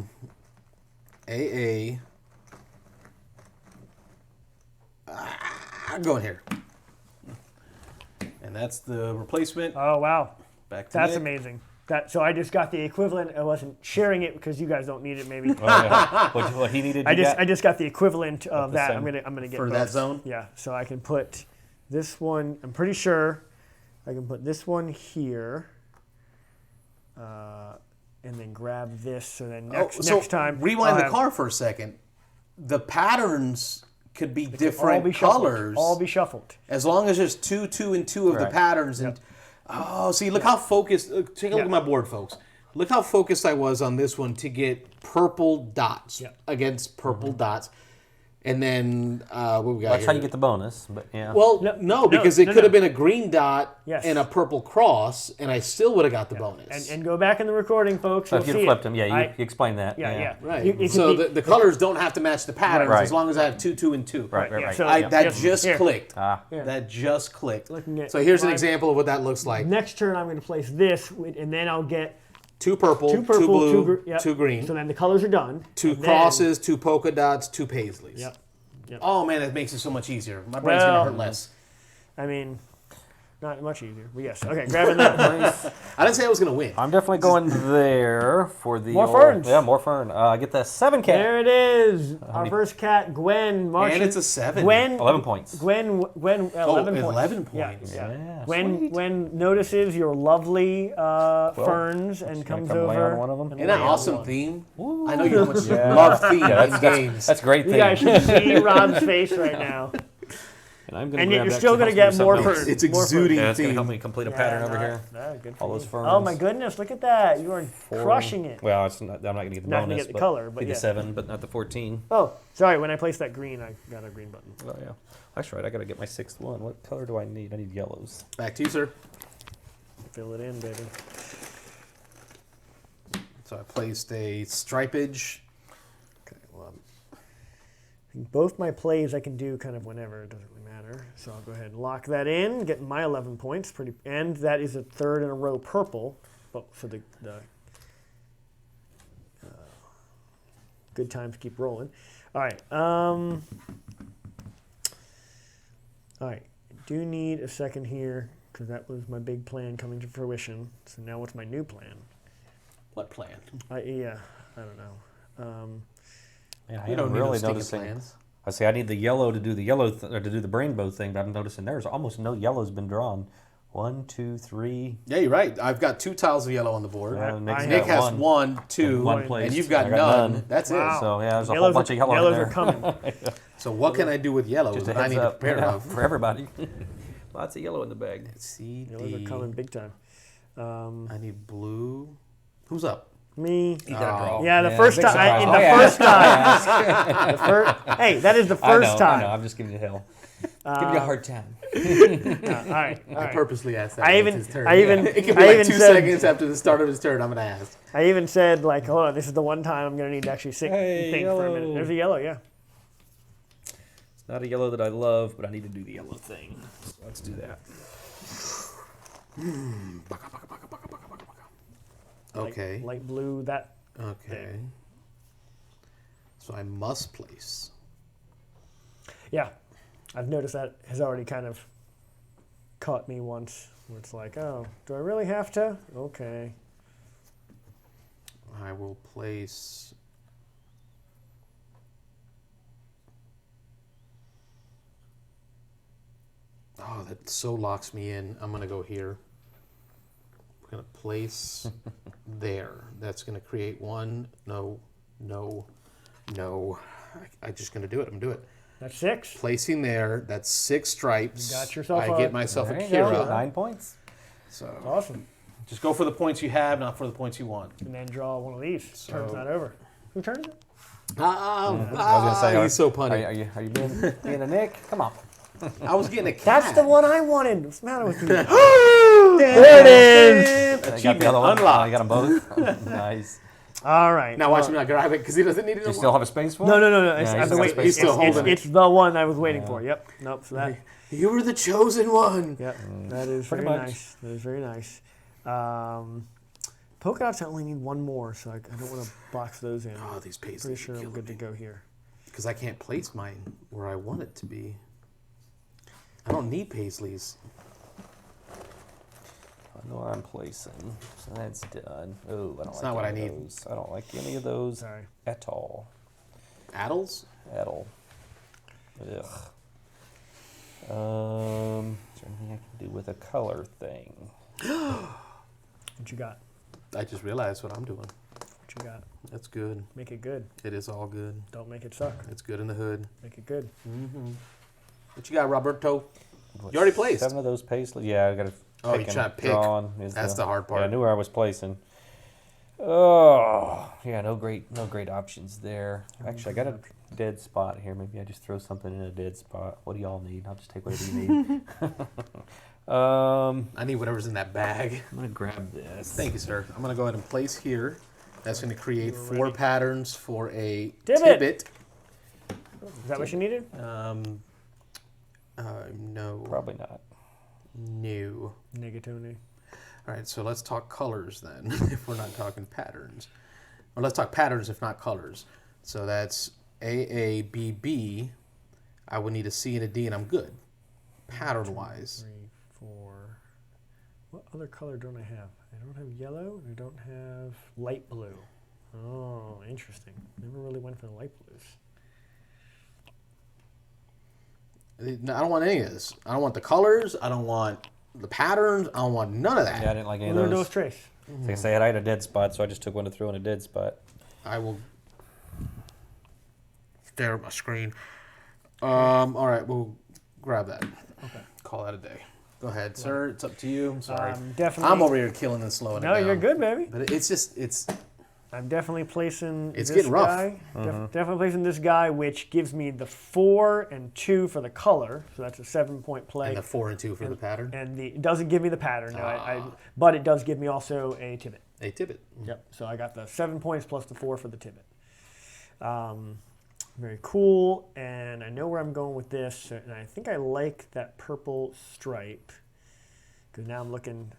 I'm going here. And that's the replacement. Oh, wow. Back to That's Nick. amazing. So I just got the equivalent. I wasn't sharing it because you guys don't need it, maybe. Oh, yeah. what he needed. I you just got? I just got the equivalent of the that. same. I'm gonna get For both. that zone? Yeah, so I can put this one, I'm pretty sure I can put this one here. And then grab this, so then next time... Rewind the car for a second. The patterns could be different colors. All be shuffled. As long as there's 2, 2, and 2 of the patterns. And see, look how focused... take a look at my board, folks. Look how focused I was on this one to get purple dots against purple dots. And then, what we got That's here? how you get the bonus, but yeah. Well, no, because it could have been a green dot Yes. and a purple cross, and I still would have got the bonus. And go back in the recording, folks. So You'll if you'd see have flipped it. them, you explained that. Yeah. Right. It So could be- the colors don't have to match the patterns Right. as long as I have 2, 2, and 2. Right. So That just Here. clicked. Ah. That just clicked. Looking at So here's an my- example of what that looks like. Next turn, I'm going to place this, and then I'll get 2 purple, 2 blue, 2 green, So then the colors are done. 2 And then- crosses, 2 polka dots, 2 paisleys. Yep. Oh man, that makes it so much easier. My brain's gonna hurt less. I mean, not much easier, but yes. Okay, grabbing that. I didn't say I was gonna win. I'm definitely going there for the More old- ferns. Yeah, more fern. I get the 7 cat. There it is. Our first cat, Gwen. March. And it's a 7. Gwen. 11 points. Gwen. 11 points. 11 Yeah, points. Yeah, Gwen notices your lovely ferns and comes come lay over. on one of them. Isn't that lay on awesome one. theme? I know you much love theme in games. That's a great You thing. guys should see Rob's face right now. And I'm gonna And yet grab you're that still 'cause going to it helps get me more with something ferns. It's more exuding Yeah, it's gonna theme. help me complete a pattern over here. Good All for those you. ferns. Oh my goodness, look at that. You are crushing it. Well, it's not, I'm not gonna get the Not gonna bonus. get the color, but be yeah. the 7, but not the 14. Oh, sorry. When I placed that green, I got a green button. Oh yeah, that's right. I gotta get my 6th one. What color do I need? I need yellows. Back to you, sir. Fill it in, baby. So I placed a stripage. Okay, well, both my plays I can do kind of whenever. It doesn't really matter. So I'll go ahead and lock that in. Get my 11 points. And that is a 3rd in a row purple. Well, for the good times keep rolling. All right. All right. I do need a second here because that was my big plan coming to fruition. So now what's my new plan? What plan? I don't know. Yeah, You don't need really no stinking noticing. plans. I say I need the yellow to do the yellow or to do the rainbow thing, but I'm noticing there's almost no yellow's been drawn. 1, 2, 3. Yeah, you're right. I've got 2 tiles of yellow on the board. Nick's Nick got has 1, 2, one and placed. you've got I got none. That's Wow. So yeah, there's a Yellows whole bunch of yellow in yellows there. are coming. it. So what can I do with yellow Just a that I heads need to up prepare yeah, of? for everybody. Lots of yellow in the bag. C, Yellows are D. coming big time. I need blue. Who's up? Me. You gotta draw. Yeah, the first big time. surprise. The first time. Hey, that is the first I time. know. I'm just giving you hell. Giving you a hard time. All right. I purposely asked that. I when even- it's his turn. I even- It could I be like even 2 said- seconds after the start of his turn. I'm gonna ask. I even said like, hold on, this is the one time I'm gonna need to actually sit Hey, and think for a minute. yellow. There's a yellow, yeah. It's not a yellow that I love, but I need to do the yellow thing. So let's do that. Okay. Light blue. That. Okay. So I must place. Yeah, I've noticed that has already kind of caught me once. Where it's like, oh, do I really have to? Okay. I will place. Oh, that so locks me in. I'm gonna go here. I'm gonna place there. That's gonna create 1. No. I'm just gonna do it. I'm gonna do it. That's 6. Placing there. That's 6 stripes. You got yourself I a- get myself a There you go. Kira. 9 points. So Awesome. just go for the points you have, not for the points you want. And then draw one of these. So- Turn's not over. Who turned it? I was gonna say, he's so punny. Are you being a Nick? Come on. I was getting a cat. That's the one I wanted. What's the matter with you? There it is. I got the other one. unlocked. Oh, you got them both. Nice. All right. Now watch me not grab it because he doesn't need it. Do you still have a space for it? No. Yeah, I he's have to got wait. space. He's still holding it's the one I was waiting for. Yep. Nope. So that. You were the chosen one. Yep. That is Pretty very much. nice. That is very nice. Polka dots. I only need one more, so I don't want to box those in. Oh, these paisleys. Pretty sure I'm good to go here. Because I can't place mine where I want it to be. I don't need paisleys. I know I'm placing. So that's done. Oh, I don't like not what any I of need. those. I don't like any of those Sorry. at all. Addles? At all. Ugh. Is there anything I can do with a color thing? What you got? I just realized what I'm doing. What you got? That's good. Make it good. It is all good. Don't make it suck. It's good in the hood. Make it good. What you got, Roberto? You already placed. 7 of those paisley. Yeah, I got to Oh, you trying to pick. That's the hard part. Yeah, I knew where I was placing. Oh, yeah, no great options there. Actually, I got a dead spot here. Maybe I just throw something in a dead spot. What do y'all need? I'll just take whatever you need. I need whatever's in that bag. I'm gonna grab this. Thank you, sir. I'm gonna go ahead and place here. That's gonna create 4 patterns for a Tibbet. tibbet. Is that what you needed? No. Probably not. No. Negatoni. All right, so let's talk colors then, if we're not talking patterns. Or let's talk patterns, if not colors. So that's A, B, B. I would need a C and a D, and I'm good. Pattern-wise. 3, 4. What other color don't I have? I don't have yellow, and I don't have light blue. Oh, interesting. Never really went for the light blues. I don't want any of this. I don't want the colors. I don't want the patterns. I don't want none of that. Yeah, I didn't like any Well, of there those. goes Trace. Like I say, I had a dead spot, so I just took one to throw in a dead spot. I will stare at my screen. All right, we'll grab that. Okay. Call that a day. Go ahead, sir. It's up to you. I'm sorry. Definitely. I'm over here killing and slowing it No, down. you're good, baby. But it's I'm definitely placing It's this getting rough. guy. Definitely placing this guy, which gives me the 4 and 2 for the color. So that's a 7-point play. and the 4 and 2 for the pattern. And it doesn't give me the pattern, no, but it does give me also a tibbet. A tibbet. Yep. So I got the 7 points plus the 4 for the tibbet. Very cool. And I know where I'm going with this. And I think I like that purple stripe. Because now I'm looking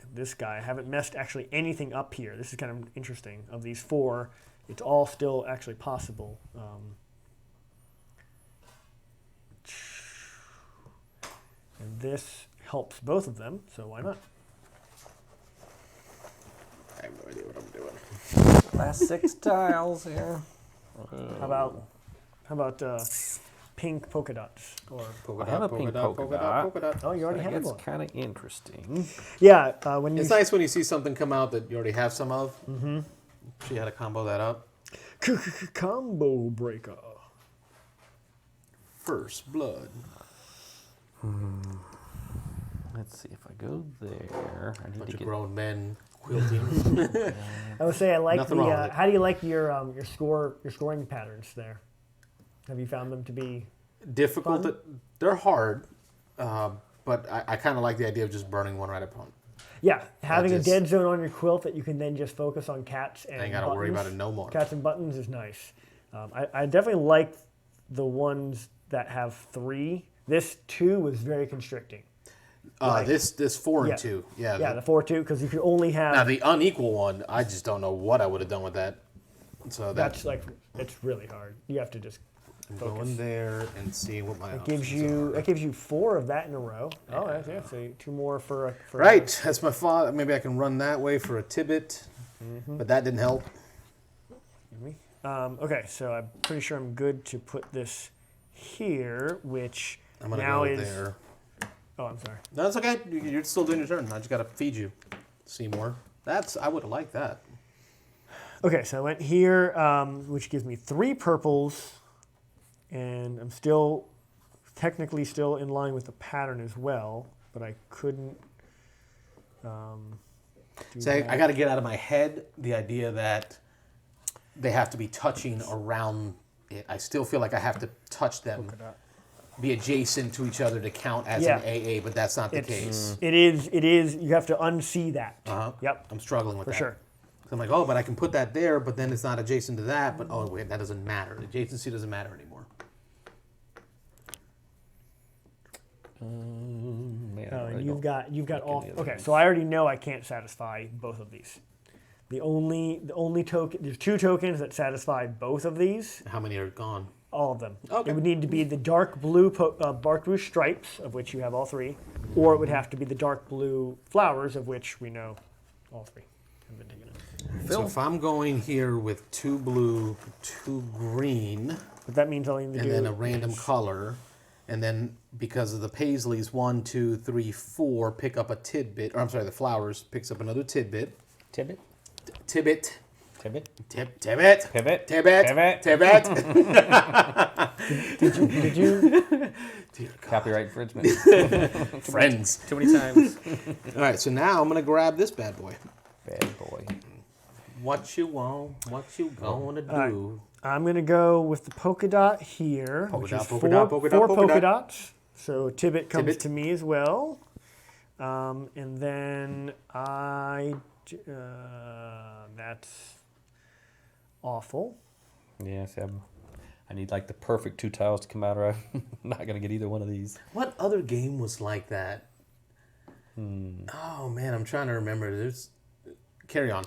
at this guy. I haven't messed actually anything up here. This is kind of interesting. Of these 4, it's all still actually possible. And this helps both of them, so why not? I have no idea what I'm doing. Last 6 tiles here. How about pink polka dots? Or Polka I have a pink polka dot. polka dot. oh, you already have That's one. kind of interesting. Yeah, when you It's nice when you see something come out that you already have some of. Mm-hmm. She had to combo that up. combo breaker. First blood. Let's see if I go there. I need Bunch to of get. grown men quilting. I would say I like Nothing wrong with it. how do you like your scoring patterns there? Have you found them to be Difficult. Fun? They're hard, but I kind of like the idea of just burning one right up on. Yeah, having just- a dead zone on your quilt that you can then just focus on cats and I ain't got to worry about it no more. Cats and buttons is nice. I definitely like the ones that have 3. This 2 was very constricting. This 4 Yeah. and 2. Yeah. Yeah, the 4-2, because if you only have Now the unequal one, I just don't know what I would have done with that. So that's like it's really hard. You have to just I'm focus. going there and seeing what my It options gives are. you 4 of that in a row. Oh, yeah. So 2 more for a Right, that's my thought. Maybe I can run that way for a tibbet, but that didn't help. Okay, so I'm pretty sure I'm good to put this here, which I'm gonna now go is. there. Oh, I'm sorry. No, that's okay. You're still doing your turn. I just gotta feed you. Seymour. I would have liked that. Okay, so I went here, which gives me 3 purples, and I'm still technically still in line with the pattern as well, but I couldn't. Say, I got to get out of my head the idea that they have to be touching around it. I still feel like I have to touch them, be adjacent to each other to count as Yeah. an AA, but that's not the case. It is. You have to unsee that. Uh-huh. Yep, I'm struggling with for that. sure. So I'm like, oh, but I can put that there, but then it's not adjacent to that. But oh wait, that doesn't matter. Adjacency doesn't matter anymore. Man, I Oh, really and don't you've got like all. any of Okay, those. so I already know I can't satisfy both of these. The only token. There's 2 tokens that satisfy both of these. How many are gone? All of them. Okay. It would need to be the dark blue stripes, of which you have all 3, or it would have to be the dark blue flowers, of which we know all 3 have been taken out. So if I'm going here with 2 blue, 2 green, But that means all you need to and do then a random is- color, And then because of the paisleys, 1, 2, 3, 4 pick up a tidbit. Or I'm sorry, the flowers picks up another tidbit. Tibbet? Tibbit. Tibbet? Tibbit. Pivot? Tibbit. Pivot? Tibbit. Did you? Dear God. Copyright infringement. Friends. Too many times. All right, so now I'm going to grab this bad boy. Bad boy. What you want, what you gonna do. I'm going to go with the polka dot here, Polka which dot, is polka four, dot, polka dot, four polka polka dot. dots. So Tibbet comes Tibbet. to me as well. And then that's awful. Yeah, see, I need like the perfect 2 tiles to come out, or I'm not going to get either one of these. What other game was like that? Oh man, I'm trying to remember. Carry on.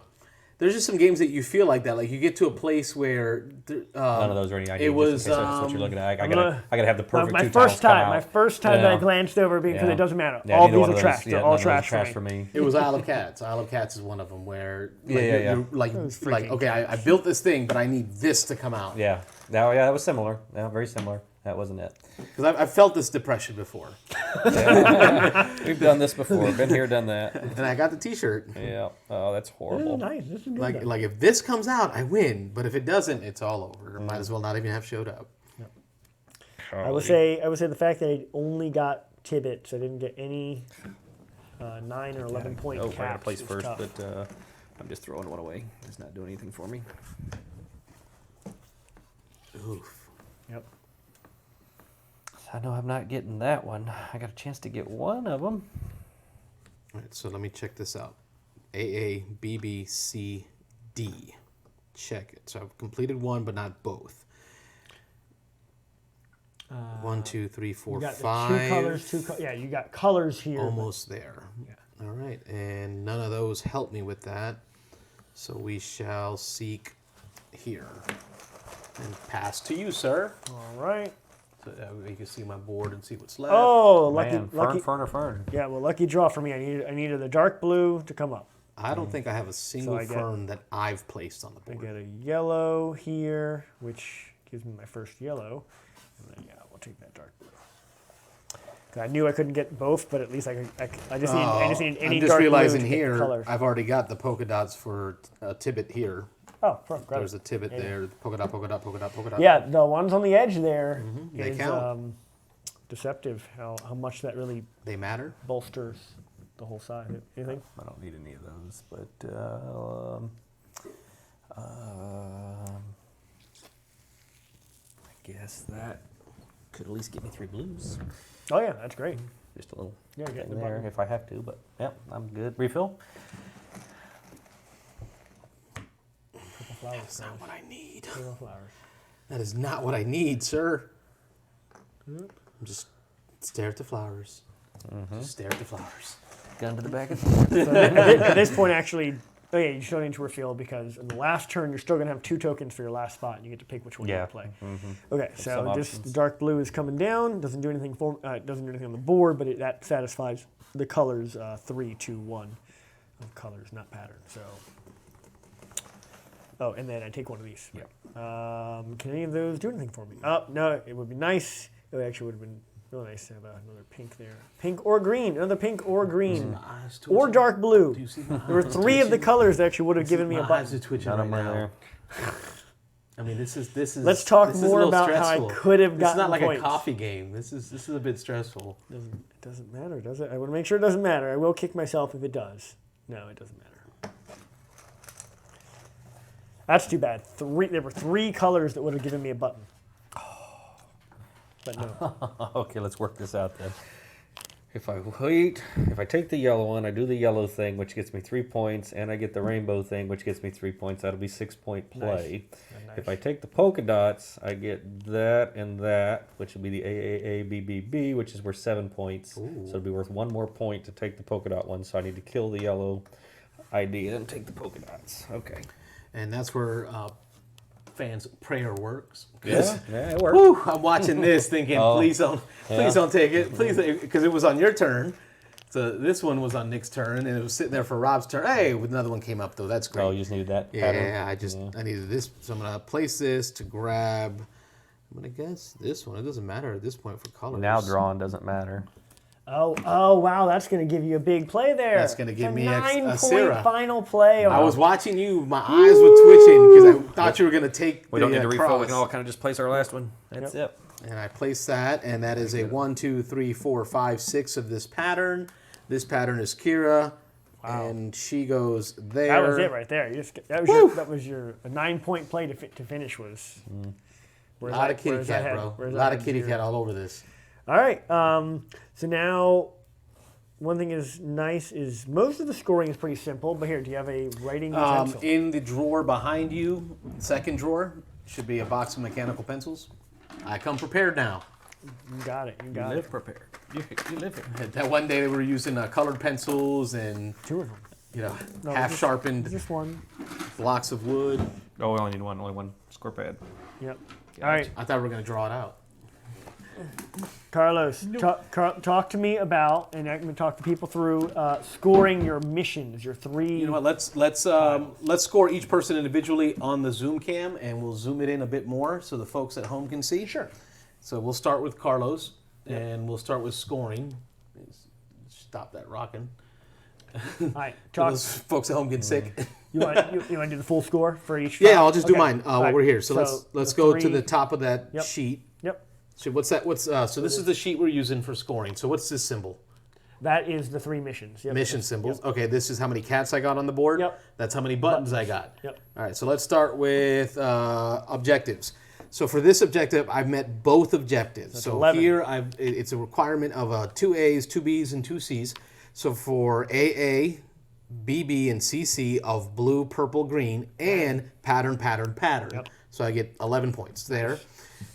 There's just some games that you feel like that. Like you get to a place where None of those are any ideas. it was, just in case that's what you're looking at. I gonna- gotta have the perfect my 2 first tiles come time, out. my first time that I Yeah. glanced over because Yeah. it doesn't matter. Yeah, All neither these one are of trash. those- They're yeah, all none of those are trash for me. me. it was Isle of Cats. Isle of Cats is one of them where Yeah, yeah, yeah. you're like freaking okay, I built this thing, but I need this to come out. Yeah, that was similar. Yeah, very similar. That wasn't it. Because I've felt this depression before, We've done this before. Been here, done that. and I got the T-shirt. Yeah. Oh, that's Oh, horrible. nice. This is good. Like if this comes out, I win. But if it doesn't, it's all over. Might as well not even have showed up. I would say the fact that I only got Tibbets, I didn't get any 9 or 11 point Oh, caps. I got to place is first, tough. but I'm just throwing one away. It's not doing anything for me. Oof. Yep. I know I'm not getting that one. I got a chance to get one of them. All right, so let me check this out. A, B, B, C, D. Check it. So I've completed one, but not both. 1, 2, 3, 4, You got 5. the 2 colors, yeah, you got colors here. but- Almost there. Yeah. All right, and none of those help me with that. So we shall seek here. And pass to you, sir. All right. So you can see my board and see what's left. Oh, lucky, Man, lucky. fern or fern? Yeah, well, lucky draw for me. I needed the dark blue to come up. I don't think I have a single I get- fern that I've placed on the I board. get a yellow here, which gives me my first yellow. And then, yeah, we'll take that dark blue. 'Cause I knew I couldn't get both, but at least I just need any I'm just dark realizing blue to get here, color. I've already got the polka dots for Tibbet here. Oh, grab There's it. a Tibbet Yeah, there, polka dot, polka dot, polka dot, polka dot. Yeah, the ones on the edge there They is count. deceptive. How much that really They matter. bolsters the whole side. Anything? I don't need any of those, but I guess that could at least get me 3 blues. Oh yeah, that's great. Just a little Yeah, get thing the there button. if I have to, but yeah, I'm good. Refill? Purple flowers. That's not what I need. Purple flowers. That is not what I need, sir. Just stare at the flowers. Just stare at the flowers. Gun to the back of So at this point, actually, oh yeah, you still need to refill because in the last turn, you're still going to have 2 tokens for your last spot, and you get to pick which one you Yeah. want to play. Okay, so some this options. dark blue is coming down. Doesn't do anything doesn't do anything on the board, but that satisfies the colors 3, 2, 1 of colors, not pattern. So, oh, and then I take one of these. Can any of those do anything for me? Oh no, it would be nice. It actually would have been really nice to have another pink there, pink or green, another pink or green. Eyes Or twitching. dark blue. Do you see my There were eyes 3 of the twitching? colors that actually would have given me a My eyes button. are twitching None right of them are now. there. I mean, this is. Let's talk this is a more little about how I stressful. could have It's gotten not like points. a coffee game. This is a bit stressful. It doesn't matter, does it? I want to make sure it doesn't matter. I will kick myself if it does. No, it doesn't matter. That's too bad. There were 3 colors that would have given me a button. But no. Okay, let's work this out then. If I take the yellow one, I do the yellow thing, which gets me 3 points, and I get the rainbow thing, which gets me 3 points. That'll be 6-point play. Nice. If I take the polka dots, I get that and that, which will be the AAABBB, which is worth 7 points. So it'll be worth 1 more point to take the polka dot one. So I need to kill the yellow ID and take the polka dots. Okay. And that's where fans' prayer works. Yeah, it worked. Whew, I'm watching this thinking, Oh, please don't take it. Please, because it was on your turn. So this one was on Nick's turn, and it was sitting there for Rob's turn. Hey, another one came up, though. That's great. Oh, you just needed that pattern? Yeah, I needed this. So I'm going to place this to grab I'm going to guess this one. It doesn't matter at this point for colors. Now drawing doesn't matter. Oh, wow, that's going to give you a big play there. That's going to give me a 9-point Syrah. final play. I was watching you. My eyes were twitching because I thought you were going to take We don't need to refill. cross. We can all kind of just place our last one. That's it. And I place that, and that is a 1, 2, 3, 4, 5, 6 of this pattern. This pattern is Kira, and she goes there. That was it right there. That was your 9-point play to finish was. A lot of kitty cat, bro. A lot of kitty cat all over this. All right. So now, one thing is nice is most of the scoring is pretty simple. But here, do you have a writing utensil? In the drawer behind you, second drawer, should be a box of mechanical pencils. I come prepared now. You got it. You You got it. live prepared. You live here. That one day they were using colored pencils and 2 of them. half sharpened Just one. blocks of wood. Oh, we only need one. Only one score pad. Yep. All right, I thought we were going to draw it out. Carlos, talk to me about, and I'm going to talk to people through scoring your missions, your 3. You know what? Let's score each person individually on the Zoom cam, and we'll zoom it in a bit more so the folks at home can see. Sure. So we'll start with Carlos, and we'll start with scoring. Stop that rocking. All right. Those folks at home get sick. You want to do the full score for each? Yeah, file? I'll just do Okay. mine while All we're right. here. So let's the go to 3 the top of that Yep. sheet. Yep. So what's that? So this is the sheet we're using for scoring. So what's this symbol? That is the 3 missions. Yep. Mission symbols. Okay, this is how many cats I got on the board. Yep. That's how many buttons I got. Yep. All right, so let's start with objectives. So for this objective, I've met both objectives. So 11. here, it's a requirement of 2 A's, 2 B's, and 2 C's. So for AA, BB, and CC of blue, purple, green, and pattern. Yep. So I get 11 points there.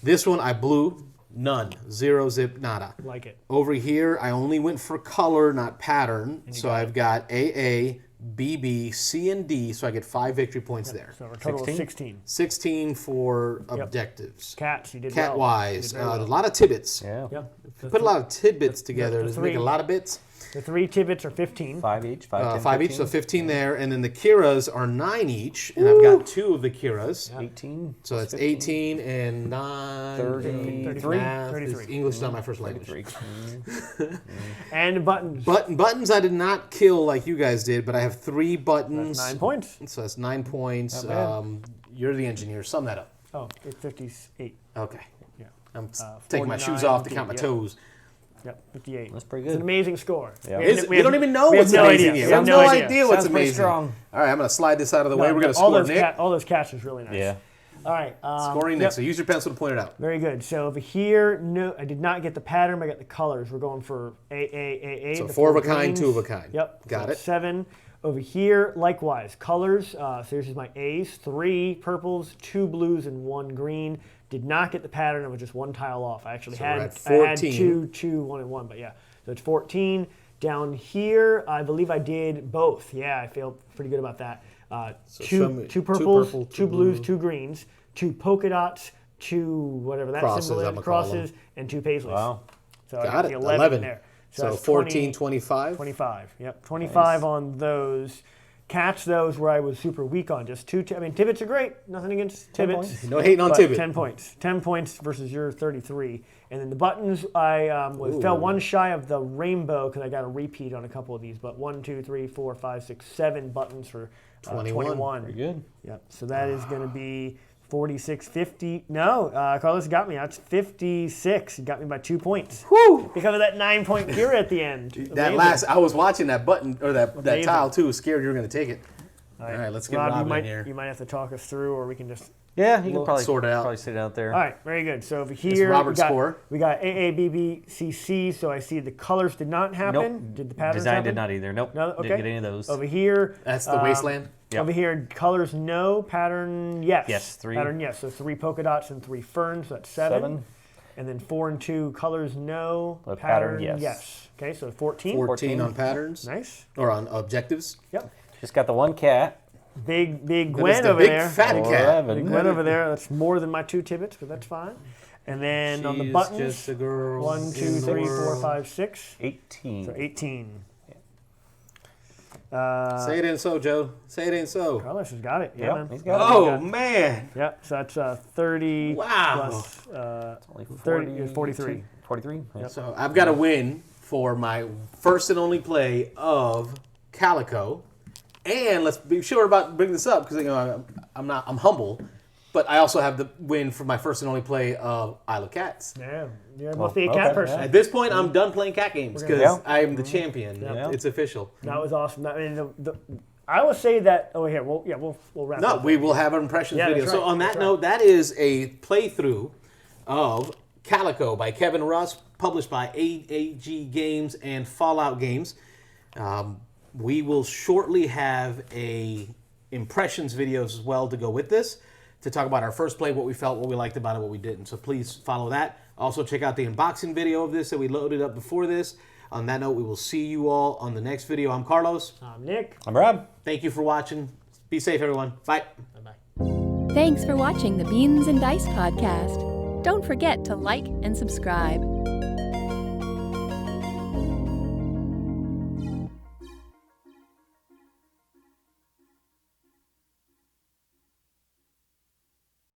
This one, I blew, none, 0, zip, nada. Like it. Over here, I only went for color, not pattern. So I've got AA, BB, C, and D. So I get 5 victory points there. So a total of 16. 16 for objectives. Cats, you did well. Cat-wise, You did very well. a lot of tidbits. Yeah. Yep. Put a lot of tidbits together to make a 3 lot of bits. The 3 tidbits are 15. 5 each. 5, 10, 5 each, so 15. 15 there. And then the Kiras are 9 each. And I've got 2 of the Kiras. 18. So that's 18 and 9. 33. Math. 33. English is not my first language. 33. And buttons. Buttons I did not kill like you guys did, but I have 3 buttons. That's 9 points. So that's 9 points. Not bad. You're the engineer. Sum that up. Oh, it's 58. Okay. Yeah. I'm taking my shoes 49, off to count my yeah. toes. Yep, 58. That's pretty It's an good. amazing score. Yeah. We don't even know we have what's no amazing idea. yet. We We have have no no idea idea. what's Sounds pretty amazing. strong. All right, I'm going to slide this out of the way. No, We're going to all score those Nick. all those cats is really nice. Yeah. All right. Scoring Nick. yep. So use your pencil to point it out. Very good. So over here, no, I did not get the pattern, but I got the colors. We're going for A. So the 4 of a four kind, greens. 2 of a kind. Yep. Got so it. 7. Over here, likewise, colors. So this is my A's. 3 purples, 2 blues, and 1 green. Did not get the pattern. It was just 1 tile off. I actually So we're had at I had 14. 2, 1, and 1. But yeah, so it's 14. Down here, I believe I did both. Yeah, I feel pretty good about that. So show me- 2 2 purples, purple, 2 2 blues, blue. 2 greens, 2 polka dots, 2 whatever that Crosses, symbol I'm is, gonna call crosses, and 2 paisleys. Wow. So I Got the it. 11 there. So that's 14, 20, 25. 25. Yep, 25 on those. Catch those where I was super weak on. Just 2. I mean, Tibbets are great. Nothing against 10 Tibbets. points. No hating on But Tibbet. 10 points. 10 points versus your 33. And then the buttons, I fell 1 shy of the rainbow because I got a repeat on a couple of these. But 1, 2, 3, 4, 5, 6, 7 buttons for 21. Pretty good. Yep. So that is going to be 46, 50. No, Carlos got me. That's 56. He got me by 2 points. Woo! Because of that 9-point Kira at the end. That Amazing. I was watching that button, or that Amazing. tile too. Scared you were going to take it. All right, let's get Rob, Robin you might, in here. You might have to talk us through, or we can just. Yeah, you We'll can probably sort it out. Probably sit out there. All right, very good. So over here, Robert's score. we got AA, BB, CC. So I see the colors did not happen. Nope. Did the patterns Design happen? did not either. Nope. No, okay. Didn't get any of those. Over here. That's the wasteland. Yep. Over here, colors no, pattern yes. Yes, 3. Pattern yes. So 3 polka dots and 3 ferns. So that's 7. 7. And then 4 and 2 colors no, A pattern, yes. Okay, so 14. 14 on patterns. Nice. Or on objectives. Yep. Just got the 1 cat. Big That is Gwen the over big there. fat cat. 11. Big Gwen over there. That's more than my 2 Tibbets, but that's fine. And then on the She's buttons, just a girl 1, 2, in the 3, 4, world. 5, 6. 18. So 18. Say it ain't so, Joe. Say it ain't so. Carlos has got it. Yeah, Yep, man. he's got it. Oh, man. Yep. So that's 30 Wow. plus It's only 30 is 43. 43? Yeah. So I've got a win for my first and only play of Calico. And let's be sure about bringing this up because I'm humble, but I also have the win for my first and only play of Isle of Cats. Yeah, you must be a cat okay, person. At this point, I'm done playing cat games because Yeah. I am the champion. Yeah. It's official. That was awesome. I mean, I will say that. Oh, here, we'll wrap. No, up. we will have an impressions Yeah, video. that's So right, on that that's right. note, that is a playthrough of Calico by Kevin Russ, published by AAG Games and Fallout Games. We will shortly have a impressions videos as well to go with this, to talk about our first play, what we felt, what we liked about it, what we didn't. So please follow that. Also check out the unboxing video of this that we loaded up before this. On that note, we will see you all on the next video. I'm Carlos. I'm Nick. I'm Rob. Thank you for watching. Be safe, everyone. Bye. Bye-bye. Thanks for watching the Beans and Dice podcast. Don't forget to like and subscribe.